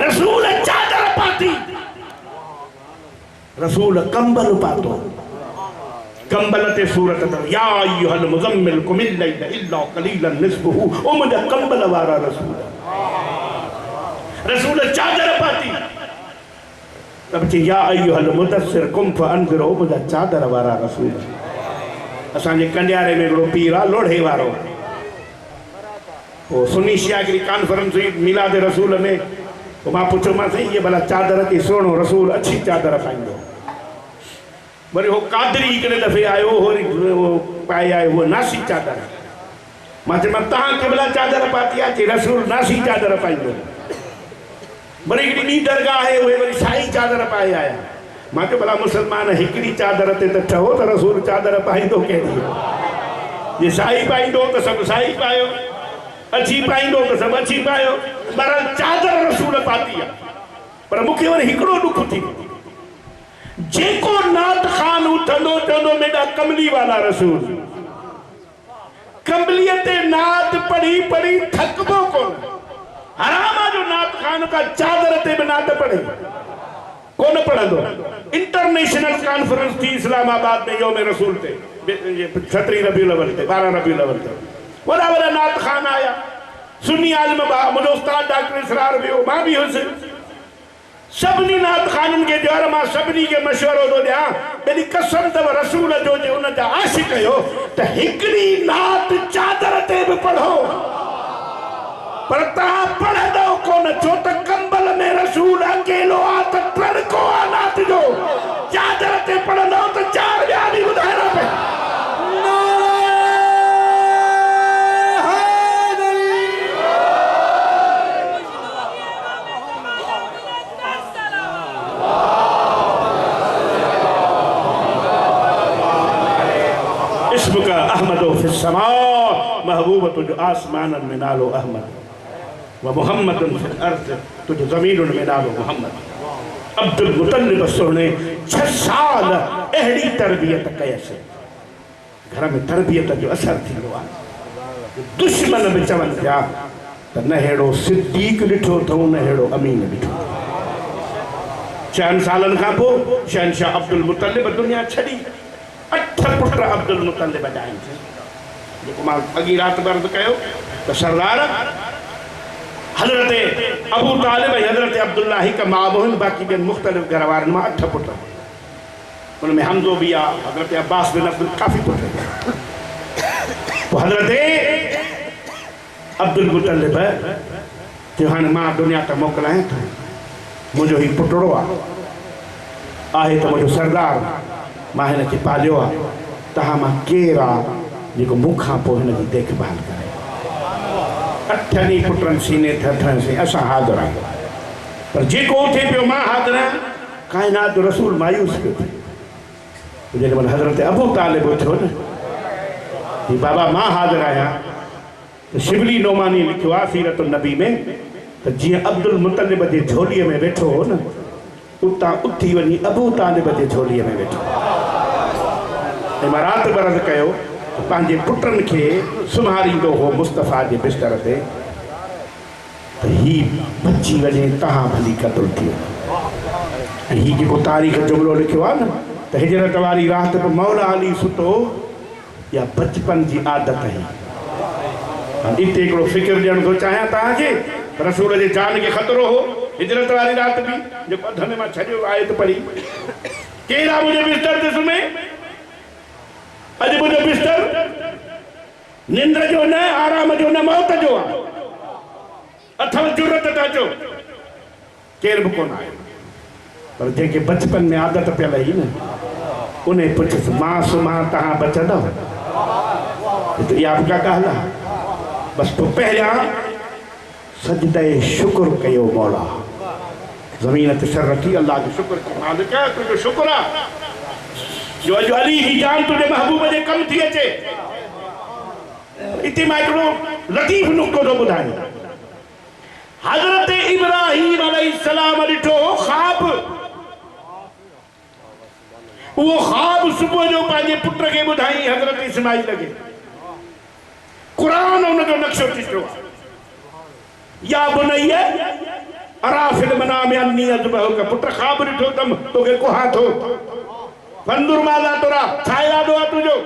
रसूल चादर पाती रसूल कंबल पातो कंबल ते सूरत अथव या अय्युहल मुज़म्मिल कुम इल्लैला इल्ला क़लीलन निस्फ़हु ओ मुंहिंजा कंबल वारा रसूल रसूल चादर पाती तब चे या अय्युहल मुदस्सिर कुम फ़अंज़िर ओ मुंहिंजा चादर वारा रसूल असांजे कंडियारे में हिकिड़ो पीर आहे लोढ़े वारो वो सुन्नी शियागिरी कॉन्फ्रेंस हुई मिलाद रसूल में तो मां पुछोमांसि ये भला चादर थी सुहिणो रसूल अच्छी चादर पाईंदो वरी वो कादरी हिकिड़े दफ़े आयो वो पाए आयो वो नासी चादर मां चयोमांसि तव्हां भला चादर पाती आहे चई रसूल नासी चादर पाईंदो वरी हिकिड़ी ॿी दरगाह आहे उहे वरी साई चादर पाए आया मां चयो भला मुसलमान हिकिड़ी चादर ते त चओ त रसूल चादर पाईंदो कहिड़ी जे साई पाईंदो त सभु साई पायो अच्छी पाईंदो त सभु अच्छी पायो पर चादर रसूल पाती आहे पर मूंखे वरी हिकिड़ो ॾुख थी जेको नात ख़ान उथंदो चवंदो मेरा कमली वाला रसूल कमलीअ ते नात पढ़ी पढ़ी थकबो कोन हराम जो नात ख़ान का चादर ते बि नात पढ़े कोन पढ़ंदो इंटरनेशनल कॉन्फ्रेंस थी इस्लामाबाद में योम रसूल ते 17 रबीउल अव्वल ते 12 रबीउल अव्वल ते वॾा वॾा नात ख़ान आया सुन्नी आलिम मुंहिंजो उस्ताद डॉक्टर इसरार वियो मां बि हुयुसि सभिनी नात ख़ाननि खे ॾियो मां सभिनी खे मशवरो थो ॾियां एॾी कसम अथव रसूल जो जे हुन जा आशिक़ कयो त हिकिड़ी नात चादर ते बि पढ़ो पर तव्हां पढ़ंदो कोन छो त कंबल में रसूल अकेलो आहे त तड़को आहे नात जो चादर ते पढ़ंदो त चार ॿिया बि ॿुधाइणा पवंदा इसमुका अहमदो फिस्समा महबूब तुझ आसमान में नालो अहमद व मोहम्मद फिल अर्ज़ तुझ ज़मीन में नालो मोहम्मद अब्दुल मुतल्लिब सोने 6 साल अहिड़ी तरबियत कयसि घर में तरबियत जो असर थींदो आहे दुश्मन बि चवनि पिया त न अहिड़ो सिद्दीक़ ॾिठो अथऊं न अहिड़ो अमीन ॾिठो 4 सालनि खां पोइ शहनशाह अब्दुल मुतल्लिब दुनिया छॾी 8 पुट अब्दुल मुतल्लिब ॼाइनि जेको मां अॻी राति बर्द कयो त सरदार हज़रत अबू तालिब ऐं हज़रत अब्दुल्ला हिकु मां मोहन बाक़ी ॿियनि मुख़्तलिफ़ घर वारनि मां 8 पुट हुन में हमज़ो बि आहे हज़रत अब्बास बिन अब्दुल काफ़ी पुट पोइ हज़रत अब्दुल मुतल्लिब चयो हाणे मां दुनिया त मोकिलायां थो मुंहिंजो हीउ पुटड़ो आहे त मुंहिंजो सरदार मां हिन खे पालियो आहे तव्हां मां केरु आहे जेको मूंखां पोइ हिन जी देखभाल करे 8 पुटनि सीने ते हथनि से असां हाज़िर आहियूं पर जेको उथे पियो मां हाज़िर आहियां काइनात जो रसूल मायूस पियो थिए जेॾीमहिल हज़रत अबू तालिब उथियो न ही बाबा मां हाज़िर आहियां त शिबली नोमानी लिखियो आहे सीरतुन नबी में त जीअं अब्दुल मुतल्लिब जे झोलीअ में वेठो हो न उतां उथी वञी अबू तालिब जे झोलीअ में वेठो ऐं मां राति बरद कयो पंहिंजे पुटनि खे सुम्हारींदो हो मुस्तफ़ा जे बिस्तर ते त हीउ बची वञे तव्हां भली क़तल थियो ऐं हीउ जेको तारीख़ जुमिलो लिखियो आहे न त हिजरत वारी राति बि मौला अली सुतो या बचपन जी आदत हुई हिते हिकिड़ो फ़िक्र ॾियणु थो चाहियां तव्हांखे रसूल जे जान खे ख़तरो हो हिजरत वारी राति बि जेको अध में मां छॾियो आहे त पढ़ी केरु आहे मुंहिंजे बिस्तर ते सुम्हे अॼु मुंहिंजो बिस्तर निंड जो न आराम जो न मौत जो आहे अथव ज़रूरत त अचो केरु बि कोन आहे पर जंहिंखे बचपन में आदत पियल हुई न उन पुछियसि मां सुम्हां तव्हां बचंदव त इहा बि का ॻाल्हि आहे बसि तूं पहिरियां सजदे शुक्र कयो मौला ज़मीन ते सर रखी अल्लाह जो शुक्र कयो मालिक तुंहिंजो शुक्र आहे जो अॼु अली जी जान तुंहिंजे महबूब जे कमु थी अचे इते मां हिकिड़ो लतीफ़ नुक्तो थो ॿुधायां हज़रत इब्राहीम अलैहिस्सलाम ॾिठो ख़्वाब उहो ख़्वाब सुबुह जो पंहिंजे पुट खे ॿुधाई हज़रत इस्माईल खे क़ुरान उनजो नक्शो ॾिठो या बुनैया अरा फिल मनाम अन्नी अज़बहुक पुट ख़्वाब ॾिठो तम तोखे कुहा थो फंदुर मादा तोरा छा इरादो आहे तुंहिंजो?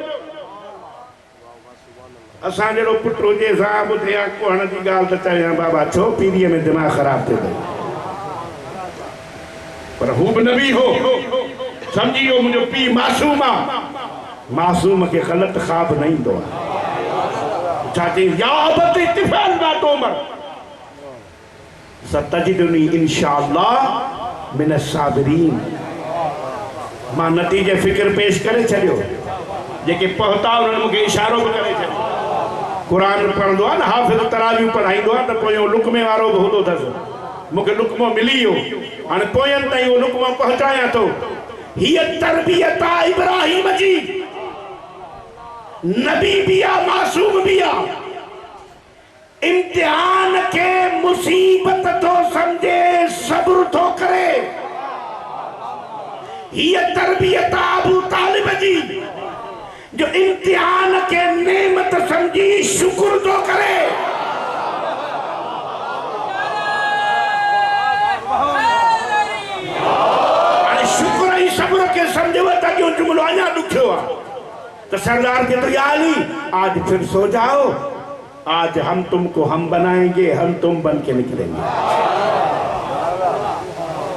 असां जहिड़ो पुट हुजे साहब ॿुधे कोहण जी ॻाल्हि त चयां बाबा छो पीढ़ीअ में दिमाग़ ख़राब थिए थो। पर हू बि नबी हो, सम्झी वियो मुंहिंजो पीउ मासूम आहे। मासूम खे ग़लति ख़्वाब न ईंदो आहे। छा चई या अबती तिफ़अल मा तुअमर सतजिदुनी इंशाअल्लाह मिन साबिरीन। मां नतीजे फ़िक्र पेश करे छॾियो। जेके पहुता उन्हनि मूंखे इशारो बि करे छॾियो। क़ुरान पढ़ंदो आहे न, हाफ़िज़ तरावियूं पढ़ाईंदो आहे त पोयों लुकमे वारो बि हूंदो अथसि। मूंखे लुकमो मिली वियो, हाणे पोयनि ताईं उहो लुकमो पहुचायां थो। हीअ तरबियत आहे इब्राहिम जी। नबी भी आ, मासूम भी आ। इम्तिहान के मुसीबत तो समझे, सब्र तो करे। हीअ तरबियत अबू तालिब जी, जो इम्तिहान के नेमत समझी शुक्र तो करे। शुक्र ही सब्र के समझो त जो जुमलो अञा ॾुखियो आहे। तो सरदार के तो याली आज फिर सो जाओ, आज हम तुमको हम बनाएंगे, हम तुम बन के निकलेंगे।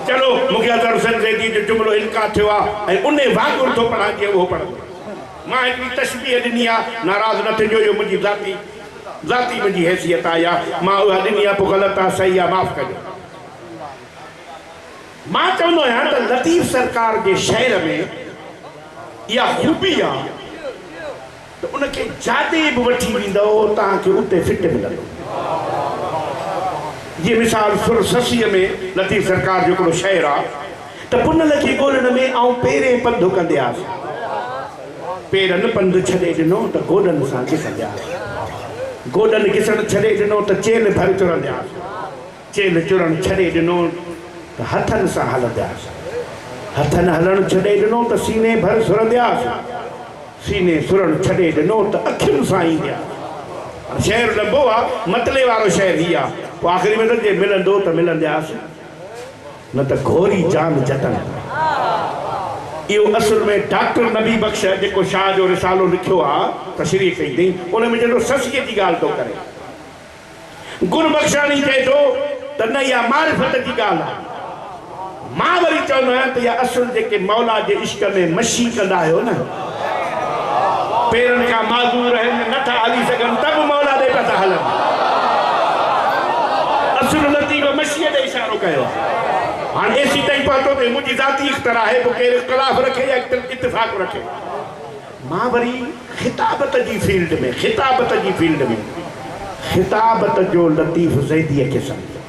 चलो मूंखे अज़हर हुसैन ज़ैदी जो जुमलो इनका थियो आहे ऐं उन वाकुर थो पढ़ा के वो पढ़। मां हिकिड़ी तशबीह ॾिनी आहे, नाराज़ न थिजो, इहो मुंहिंजी ज़ाती मुंहिंजी हैसियत आहे, या मां उहा ॾिनी आहे, पोइ ग़लति आहे सही आहे माफ़ कजो। मां चवंदो आहियां त लतीफ़ सरकार जे शहर में इहा खूबी आहे तो उनके जादे भी वठी वेंदो तव्हांखे उते फिट मिलंदो। जी मिसाल सुरससीअ में लतीफ़ सरकार जो हिकिड़ो शहर आहे त पुनल खे ॻोल्हण में आउं पेरें पंधु कंदे आयुसि। पेरनि पंधु छॾे ॾिनो त गोॾनि सां घिसंदे आयुसि। गोॾनि घिसण छॾे ॾिनो त चेल भर चुरंदे आयुसि। चेल चुरण छॾे ॾिनो त हथनि सां हलंदे आयुसि। हथनि हलण छॾे ॾिनो त सीने भर सुरंदे आयुसि। सीने सुरण छॾे ॾिनो त अखियुनि सां ईंदे आयुसि। शहर लंबो आहे, मतले वारो शहर ही आहे। पोइ आख़िरी में त जे मिलंदो त मिलंदे आयुसि, न त घोरी जान जतन। इहो असुल में डॉक्टर नबी बख्श जेको शाह जो रिसालो लिखियो आहे तशरीह कई अथई, उन में जहिड़ो ससीअ जी ॻाल्हि थो करे। गुर बख्शाणी चए थो त न इहा मारिफत जी ॻाल्हि आहे। मां वरी चवंदो आहियां त इहा असुल जेके मौला जे इश्क में मशी कंदा आहियो न, पेरनि खां माज़ूर आहिनि, नथा हली सघनि त बि मौला ॾे पिया था हलनि। असुल लतीफ़ मशीअ ॾे इशारो कयो आहे। हाणे एसी ताईं पहुतो त मुंहिंजी ज़ाती इख़्तिरा आहे, पोइ केरु इख़्तिलाफ़ रखे या इत्तिफ़ाक़ रखे। मां वरी ख़िताबत जी फील्ड में ख़िताबत जो लतीफ़ ज़ैदीअ खे सम्झो।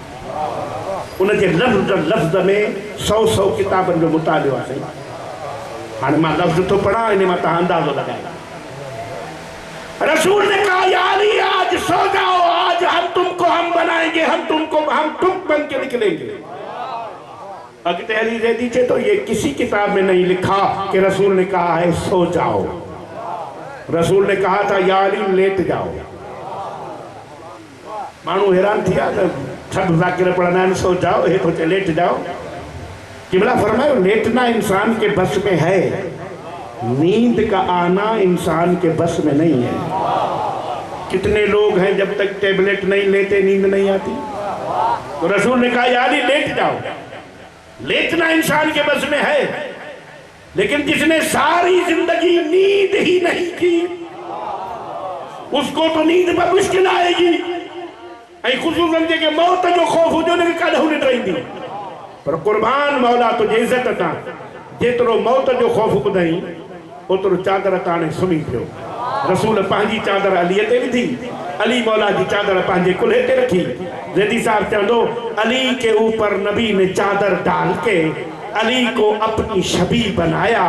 उनजे लफ़्ज़ में 100 किताबनि जो मुतालियो आहे। हाणे मां लफ़्ज़ थो पढ़ां, इन मां तव्हां अंदाज़ो लगाए। रसूल ने कहा या अली आज सो जाओ, आज हम तुमको हम बनाएंगे, हम तुम बन के निकलेंगे। अगते अली ज़ैदी चे तो ये किसी किताब में नहीं लिखा कि रसूल ने कहा है सो जाओ। रसूल ने कहा था या अली लेट जाओ। मानू हैरान थिया त सब ज़ाकिर पढ़ना है सो जाओ, ये तो लेट जाओ। किबला फरमायो लेटना इंसान के बस में है, नींद का आना इंसान के बस में नहीं है। कितने लोग हैं जब तक टेबलेट नहीं लेते नींद नहीं आती। तो रसूल ने कहा यार लेट जाओ। लेटना इंसान के बस में है, लेकिन जिसने सारी जिंदगी नींद ही नहीं की उसको तो नींद पर मुश्किल आएगी। खुसूसन के मौत जो खौफ हुजो न कॾहिं न रहंदी। पर कुर्बान मौला तुझे इज्जत तां जेतिरो मौत जो खौफ ॿुधाई ओतिरो चादर ताणे सुम्ही पियो। रसूल पंहिंजी चादर अलीअ ते विधी, अली मौला जी चादर पंहिंजे कुल्हे ते रखी। ज़ैदी साहब चवंदो अली के ऊपर नबी ने चादर डाल के अली को अपनी शबी बनाया,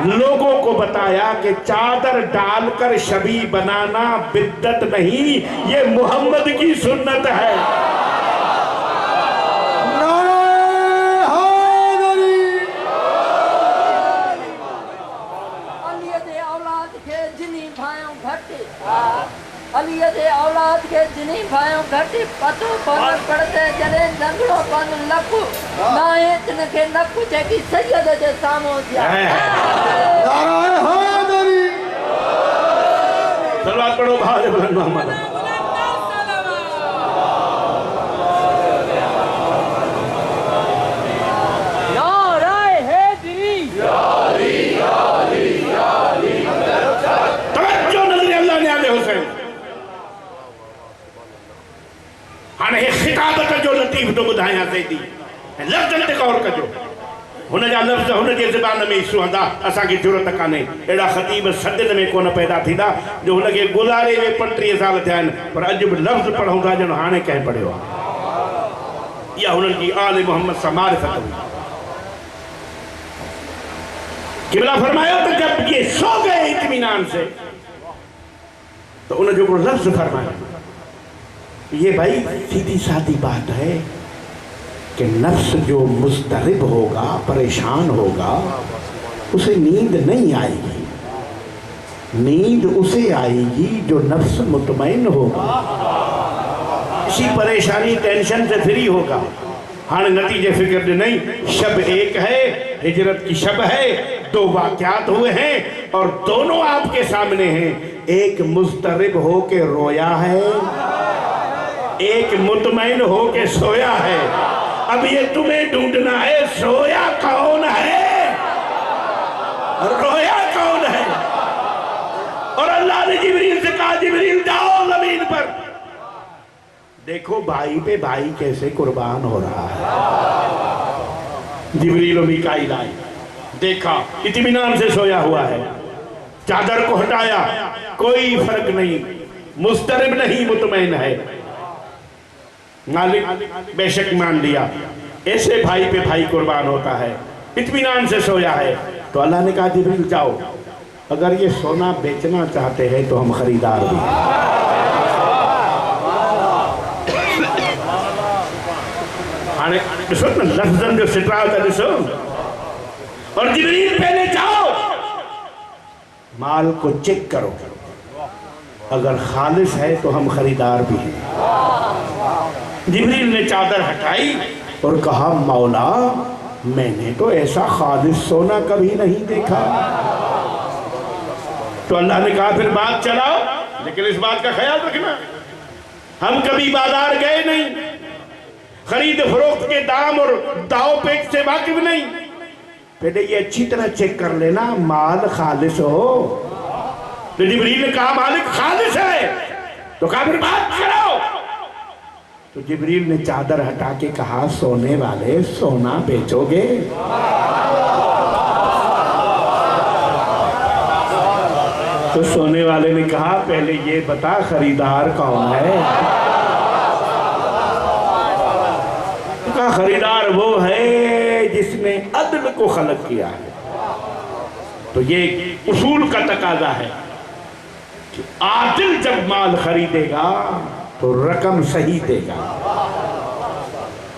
लोगों को बताया कि चादर डालकर शबी बनाना बिद्दत नहीं, ये मोहम्मद की सुन्नत है। अलीअ जे औलाद के जिनी भाइयों घटि पतो कोन पड़ते जने दंगड़ो कोन लकु नाहे जिन के नकु जेकी सैयद जे सामो दिया नारायण हैदरी सलवात पढ़ो भाई बुलंद मोहम्मद खिताबत जो लतीफ़ तो ॿुधायां थी लफ़्ज़नि ते गौर कजो हुन जा लफ़्ज़ हुन जे ज़बान में ई सुहंदा असांखे ज़रूरत कान्हे अहिड़ा ख़तीब सदियुनि में कोन पैदा थींदा जो हुनखे गुज़ारे में 35 साल थिया आहिनि पर अॼु बि लफ़्ज़ पढ़ूं था ॼण हाणे कंहिं पढ़ियो आहे इहा हुननि जी आल मोहम्मद सां मारिफत हुई क़िबला फरमायो तो जब ये सो गए इत्मीनान से तो उन जो लफ्ज़ फरमाया ये भाई सीधी सादी बात है कि नफ्स जो मुस्तरिब होगा परेशान होगा उसे नींद नहीं आएगी नींद उसे आएगी जो नफ्स मुतमईन होगा इसी परेशानी टेंशन से फ्री होगा हाँ नतीजे फिक्र नहीं शब एक है हिजरत की शब है 2 वाक़यात हुए हैं और दोनों आपके सामने हैं एक मुस्तरिब हो के रोया है एक मुतमईन हो के सोया है अब ये तुम्हें ढूंढना है सोया कौन है रोया कौन है और अल्लाह ने जिब्रील से कहा जिब्रील जाओ ज़मीन पर देखो भाई पे भाई कैसे कुर्बान हो रहा है जिब्रील और मीकाईल आए देखा इत्मीनान से सोया हुआ है चादर को हटाया कोई फर्क नहीं मुस्तरिब नहीं मुतमईन है मालिक बेशक मान लिया ऐसे भाई पे भाई कुर्बान होता है इत्मीनान से सोया है तो अल्लाह ने कहा जिब्रील जाओ अगर ये सोना बेचना चाहते हैं तो हम खरीदार भी लफ्ज़न जो सिटरा होता ॾिसो और जिब्रील पहले जाओ माल को चेक करो अगर खालिस है तो हम खरीदार भी हैं जिब्रील ने चादर हटाई और कहा मौला मैंने तो ऐसा खालिस सोना कभी नहीं देखा तो अल्लाह ने कहा फिर बात चलाओ लेकिन इस बात का ख्याल रखना हम कभी बाजार गए नहीं खरीद फरोख्त के दाम और दाव पेच से वाकिफ नहीं पहले ये अच्छी तरह चेक कर लेना माल खालिस हो तो जिब्रील ने कहा मालिक खालिस है तो कहा फिर बात कराओ तो जिब्रील ने चादर हटा के कहा सोने वाले सोना बेचोगे तो सोने वाले ने कहा पहले ये बता खरीदार कौन है तो कहा खरीदार वो है जिसने अदल को खलक किया है तो ये उसूल का तकाजा है कि आदिल जब माल खरीदेगा तो रकम सही देगा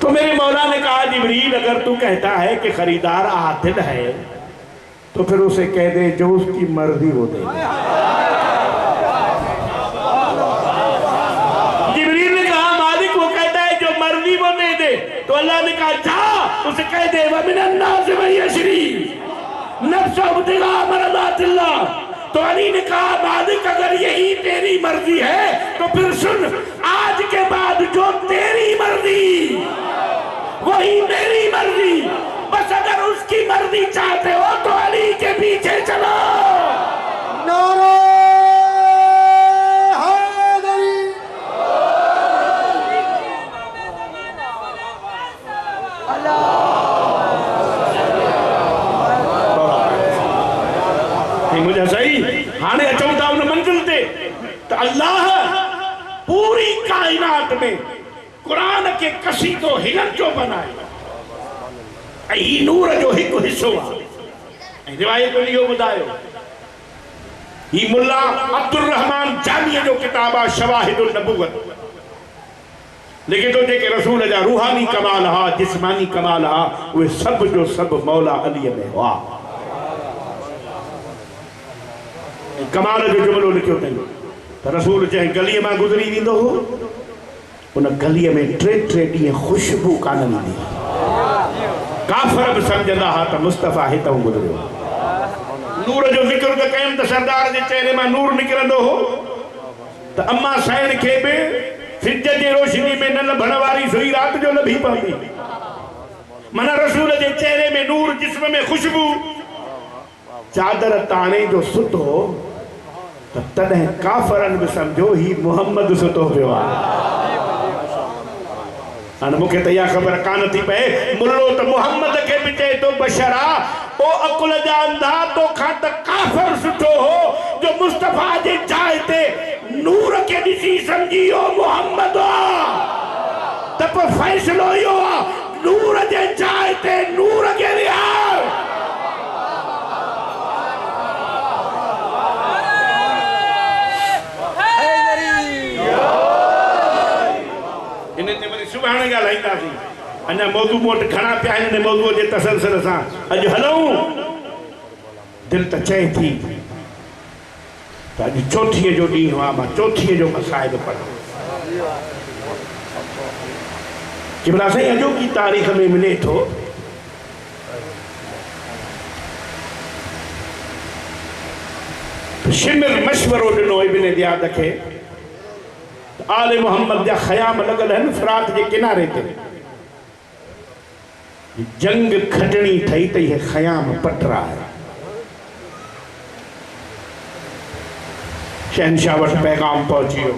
तो मेरे मौला ने कहा जिब्रील अगर तू कहता है कि खरीदार आदिल है तो फिर उसे कह दे जो उसकी मर्जी वो दे जिब्रील ने कहा मालिक वो कहता है जो मर्जी वो दे दे तो अल्लाह ने कहा जा उसे कह दे वमिनन नास मन यशरी नफ्सहु इब्तिगा मरदातिल्लाह तो अली ने कहा मालिक अगर यही तेरी मर्जी है तो फिर सुन आज के बाद जो तेरी मर्जी वही मेरी मर्जी बस अगर उसकी मर्जी चाहते हो तो अली के पीछे चलो नारायण हैदरी मुझे सही हाने अचूं था उन मंजिल ते तो अल्लाह पूरी कायनात में कुरान के कसीदो हिलन जो बनाए ही नूर जो एक हिस्सो आहे रिवायत में इहो ॿुधायो ही मुल्ला अब्दुल रहमान जामी जो किताब आहे शवाहिदुल नबुवत लेकिन तो जेके रसूल जा रूहानी कमाल हा जिस्मानी कमाल हा उहे सब जो सब मौला अली में हुआ कमाल जो जुमलो लिखियो अथई रसूल चाहे गली में गुजरी वींदो हो उन गली में टे ॾींहं खुशबू कान ईंदी काफ़र भी समझंदा हा त मुस्तफ़ा हितां गुजरियो नूर जो ज़िक्र त कयमि त सरदार जे चेहरे में नूर निकिरंदो हो त अम्मा साइण खे बि सिज जे रोशनी में न लभण वारी सुई रात जो लभी पवंदी माना रसूल जे चेहरे में नूर जिस्म में खुशबू चादर ताणे जो सुतो त तॾहिं काफ़रनि बि सम्झो ही मुहम्मद सुतो पियो आहे हाणे मूंखे त इहा ख़बर कान थी पए मुल्लो त मुहम्मद खे बि चए थो बशरा ओ अकुल जा अंधा तोखां त काफ़र सुठो हो जो मुस्तफ़ा जे जाइ ते नूर खे ॾिसी सम्झी वियो मुहम्मद त पोइ फ़ैसिलो इहो आहे नूर जे जाइ ते नूर खे विहार इन ते वरी सुभाणे ॻाल्हाईंदासीं अञा मौजू मोट घणा पिया आहिनि मौजूअ जे तसलसल सां अॼु हलूं दिलि त चए थी त अॼु चौथीअ जो ॾींहुं आहे मां चौथीअ जो मसाइब पढ़ां किबला साईं अॼोकी तारीख़ में मिले थो शिमिर मशवरो ॾिनो इब्न ज़ियाद खे आले मोहम्मद जा ख़याम लॻल आहिनि फ़रात जे किनारे ते जंग खटणी ठही त इहे ख़याम पटरा आहे शहनशाह वटि पैगाम पहुची वियो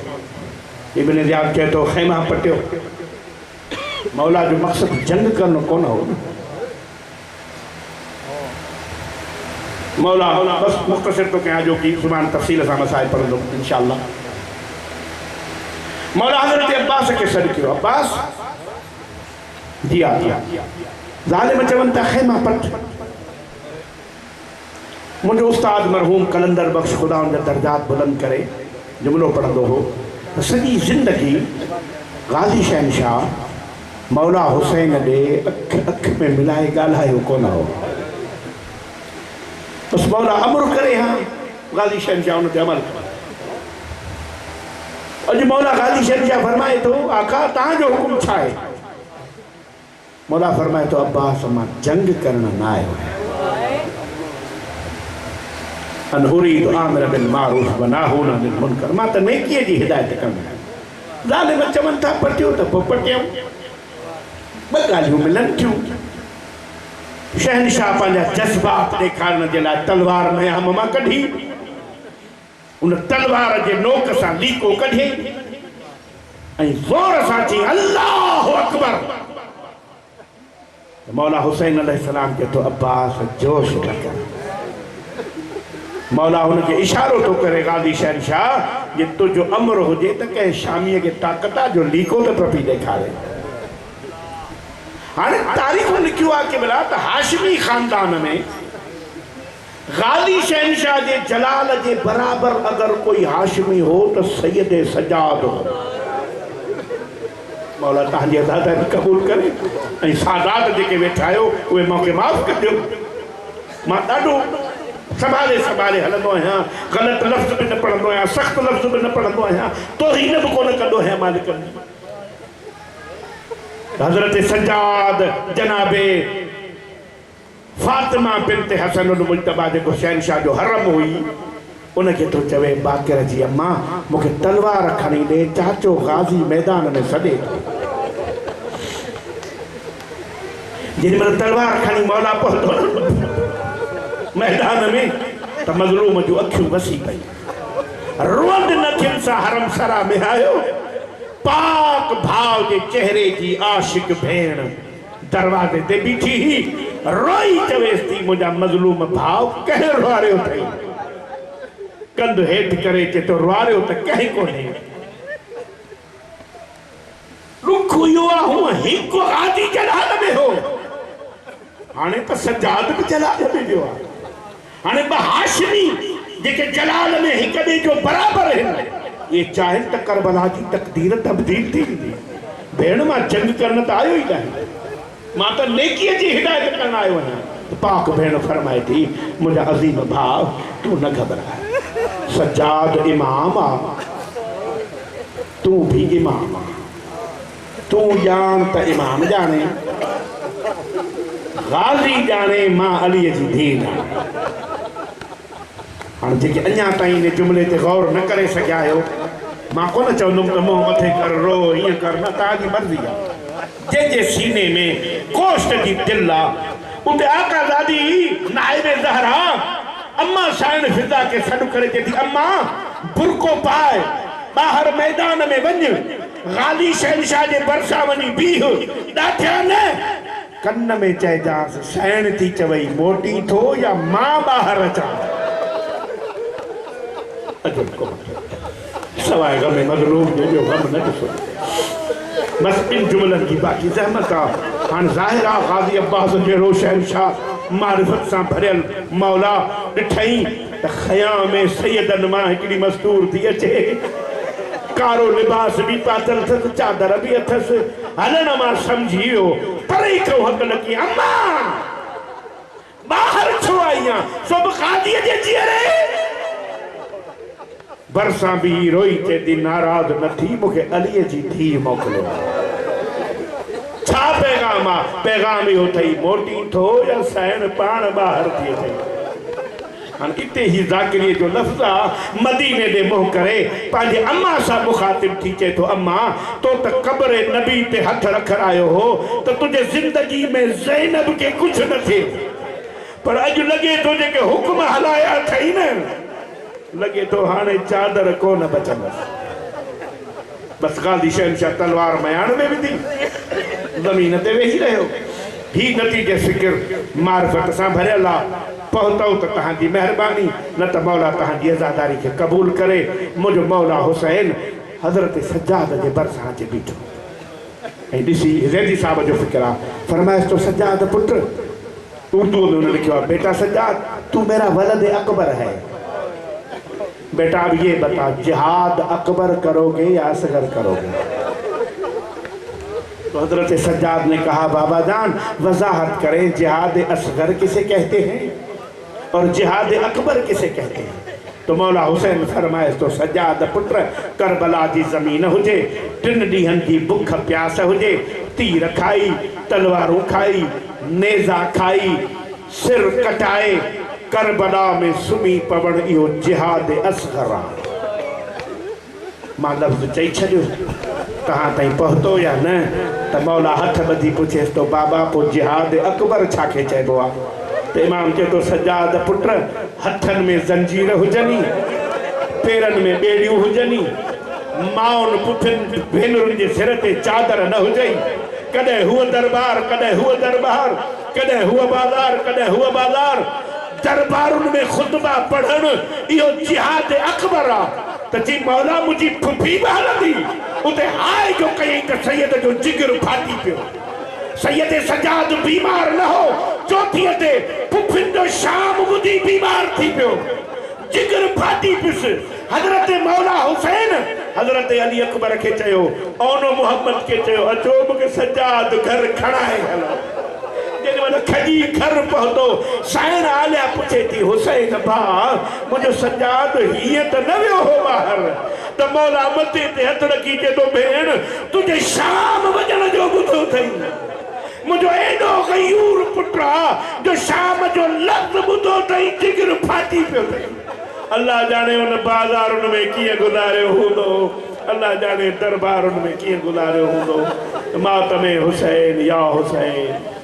इब्न ज़ियाद चए थो ख़ैमा पटियो मौला जो मक़सद जंग करणो कोन हो मौला बस मुख़्तसिर तो कयां जो कि सुभाणे तफ़सील सां मसाइल पढ़ंदुमि इंशाअल्लाह मौला हज़रत अब्बास के सॾु कयो अब्बास दिया ज़ालिम चवनि था ख़ैमा पट मुंहिंजो उस्ताद मरहूम कलंदर बख्श ख़ुदा उनजा दर्जात बुलंद करे जुमिलो पढ़ंदो हो त सॼी ज़िंदगी गाज़ी शहनशाह मौला हुसैन ॾे अख में मिलाए ॻाल्हायो कोन हो बसि मौला अमर करे हा गाज़ी शहनशाह उन ते अमल अॼु मौला गाज़ी शहनशाह फरमाए थो आका तव्हांजो हुकुम छा आहे मौला फरमाए थो अब्बास मां जंग करण न आयो अन उरीद आमिर बिल मारूफ व नाहून अनिल मुनकर मां त नेकीअ जी हिदायत कंदो आहियां ज़ालिम चवनि था पटियो त पोइ पटियूं ॿ ॻाल्हियूं मिलनि थियूं शहनशाह पंहिंजा जज़्बात ॾेखारण जे लाइ तलवार मयाम मां कढी उन तलवार जे नोक सां लीको कढियईं ऐं ज़ोर सां चई अल्लाहु अकबर मौला हुसैन अलैहिस्सलाम के तो अब्बास जोश न कर मौला हुनखे इशारो तो करे गाज़ी शहनशाह जे तुंहिंजो अमर हुजे त कंहिं शामीअ खे ताक़त जो लीको त पई ॾेखारे हाणे तारीख़ूं लिखियो आहे कि भला त हाशिमी ख़ानदान में गाज़ी शहनशाह जे जलाल जे बराबर अगर कोई हाशिमी हो तो सैयद सजाद हो मौला तव्हांजी अदाद क़बूल करे ऐं सादात जेके वेठा आहियो उहे मूंखे माफ़ कजो मां ॾाढो संभाले हलंदो आहियां ग़लति लफ़्ज़ बि न पढ़ंदो आहियां सख़्तु लफ़्ज़ बि न पढ़ंदो आहियां तोहीन बि कोन कंदो आहियां मालिक हज़रत सजाद जनाबे फातिमा बिन्त हसन मुजतबा जेको शहनशाह जो हरम हुई उनखे तो चवे बाक़िर जी अम्मा मूंखे तलवार खणी ॾे चाचो गाज़ी मैदान में सॾे थो जेॾीमहिल तलवार खणी मौला पहुतो मैदान में त मज़लूम जूं अखियूं वसी पई रोंद न थियनि सां हरम सरा में आयो पाक भाव जे चेहरे जी आशिक भेण दरवाज़े ते बीठी ही रोई चवेसि थी मुंहिंजा मज़लूम भाव कंहिं रुआरियो अथई कंध हेठि करे चे तो रुआरियो त कंहिं कोन्हे रुख इहो आहे हूअं हिकु गाज़ी जलाल में हो हाणे त सजाद बि जलाल में वियो आहे हाणे ॿ हाशिमी जेके जलाल में हिक ॿिए जो बराबरि आहिनि ये चाहिनि त करबला जी तक़दीर तब्दील थी वेंदी भेण मां जंग करण त आयो ई नाहे मां त नेकीअ जी हिदायत करण आयो आहियां पाक भेण फरमाए थी मुंहिंजा अज़ीम भाउ तूं न घबराए सजाद इमाम आहे तू भी इमाम तू जान त इमाम जाने गाजी जाने मां अली जी दीन हाँ जी अञा ताईं इन जुमले ते गौर न करे सघिया आहियो मां कोन चवंदुमि त मुंहुं मथे कर रो ईअं कर न तव्हांजी मर्ज़ी आहे जंहिंजे सीने में गोश्त जी दिल आहे उते आका दादी नाइबे ज़हरा अम्मा साइण फिज़ा के सॾु करे चए थी अम्मा बुरको पाए ॿाहिर मैदान में वञ गाली शहनशाह जे भरिसां वञी बीह ॾाठिया न कन में चइजांसि साइण थी चवई मोटी थो या मां ॿाहिरि अचां सवाइ गमे मगलूब जो गम न ॾिसो बस इन जुमलन की बाकी ज़हमत आहे हाणे ज़ाहिर आहे गाज़ी अब्बास जहिड़ो शहनशाह मारिफत सां भरियल मौला ॾिठई त ख़याम में सैयदनि मां हिकिड़ी मस्तूर थी अचे कारो लिबास भी पातल अथसि चादर भी अथसि हलण मां सम्झी वियो पर ई को हक़ लॻी अम्मा ॿाहिरि छो आई आहियां सो बि क़ाज़ीअ जे जीअरे बरसां भी रोई चए थी नाराज़ न थी मूंखे अलीअ जी धीउ मोकिलियो छा पैगाम आहे पैगाम इहो अथई मोटी थो या साइण पाण ॿाहिरि थी अचई हाँ इते ही ज़ाकिरी जो लफ्ज़ आहे मदीने दे मुंह करे पंहिंजे अम्मा सां मुखातिब थी चए थो अम्मा तो त क़ब्र नबी ते हथ रखण आयो हो त तुंहिंजे ज़िंदगी में ज़ैनब के कुझु न थिए पर अॼु लॻे थो जेके हुक्म हलाया अथई न लॻे थो हाणे चादर कोन बचंदसि बस गाज़ी शहनशाह तलवार मयाण में विधी ज़मीन ते वेही रहियो ही नतीजे फ़िक्र मारिफत सां भरियल आहे पहुतौ त तव्हांजी महिरबानी न त मौला तव्हांजी अज़ादारी खे क़बूल करे मुंहिंजो मौला हुसैन हज़रत सज्जाद जे भरिसां अची बीठो ऐं ॾिसी ज़ैदी साहब जो फ़िक्र आहे फरमाइश तो सज्जाद पुट उर्दू में उन्होंने लिखा बेटा सज्जाद तू मेरा वलद अकबर है बेटा अब ये बता जिहाद अकबर करोगे या असगर करोगे तो हजरत सज्जाद ने कहा बाबा जान वजाहत करें जिहाद असगर किसे कहते हैं और जिहाद अकबर किसे कहते हैं तो मौला हुसैन फरमाए तो सज्जाद पुत्र करबला जी ज़मीन हुजे 3 ॾींहंनि जी बुख प्यास हुजे तीर खाई तलवारूं खाई नेज़ा खाई सिर कटाए करबला में सुम्ही पवण इहो जिहाद असगर आहे मां लफ़्ज़ चई छॾियो तव्हां ताईं पहुतो या न त मौला हथ ॿधी पुछेसि तो बाबा पोइ जिहाद अकबर छाखे चइबो आहे त इमाम चए थो सज्जाद पुत्र हथनि में ज़ंजीर हुजनि पेरनि में ॿेड़ियूं हुजनि माउनि पुठियुनि भेनरुनि जे सिर ते चादर न हुजई कॾहिं हूअ दरबार कॾहिं हूअ दरबार कॾहिं हूअ बाज़ार कॾहिं हूअ बाज़ार दरबारुनि में ख़ुतबा पढ़णु इहो जिहाद अकबर आहे त जी मौला मुंहिंजी फुफी बि हलंदी उते हाय जो कयईं त सैयद जो जिगर फाटी पियो सैयद सज्जाद बीमार न हो चौथीअ ते फुफियुनि जो शाम ॿुधी बीमार थी पियो जिगर फाटी पियुसि हज़रत मौला हुसैन हज़रत अली अकबर खे चयो ओनो मोहम्मद खे चयो अचो मूंखे सज्जाद घर खणाए हलो जेॾीमहिल खजी घर पहुतो साइण आलिया पुछे थी हुसैन भाउ मुंहिंजो सज्जाद हीअं त न वियो हो ॿाहिरि त मौला मथे ते हथ रखी चए थो भेण तुंहिंजे शाम वञण जो ॿुधो अथई मुंहिंजो एॾो गयूर पुटु आहे जो शाम जो लफ़्ज़ ॿुधो अथई जिगर फाटी पियो अथई अल्लाह जाने उन बाज़ारुनि में कीअं गुज़ारियो हूंदो अल्लाह जाने दरबारुनि में कीअं गुज़ारियो हूंदो मातमे हुसैन या हुसैन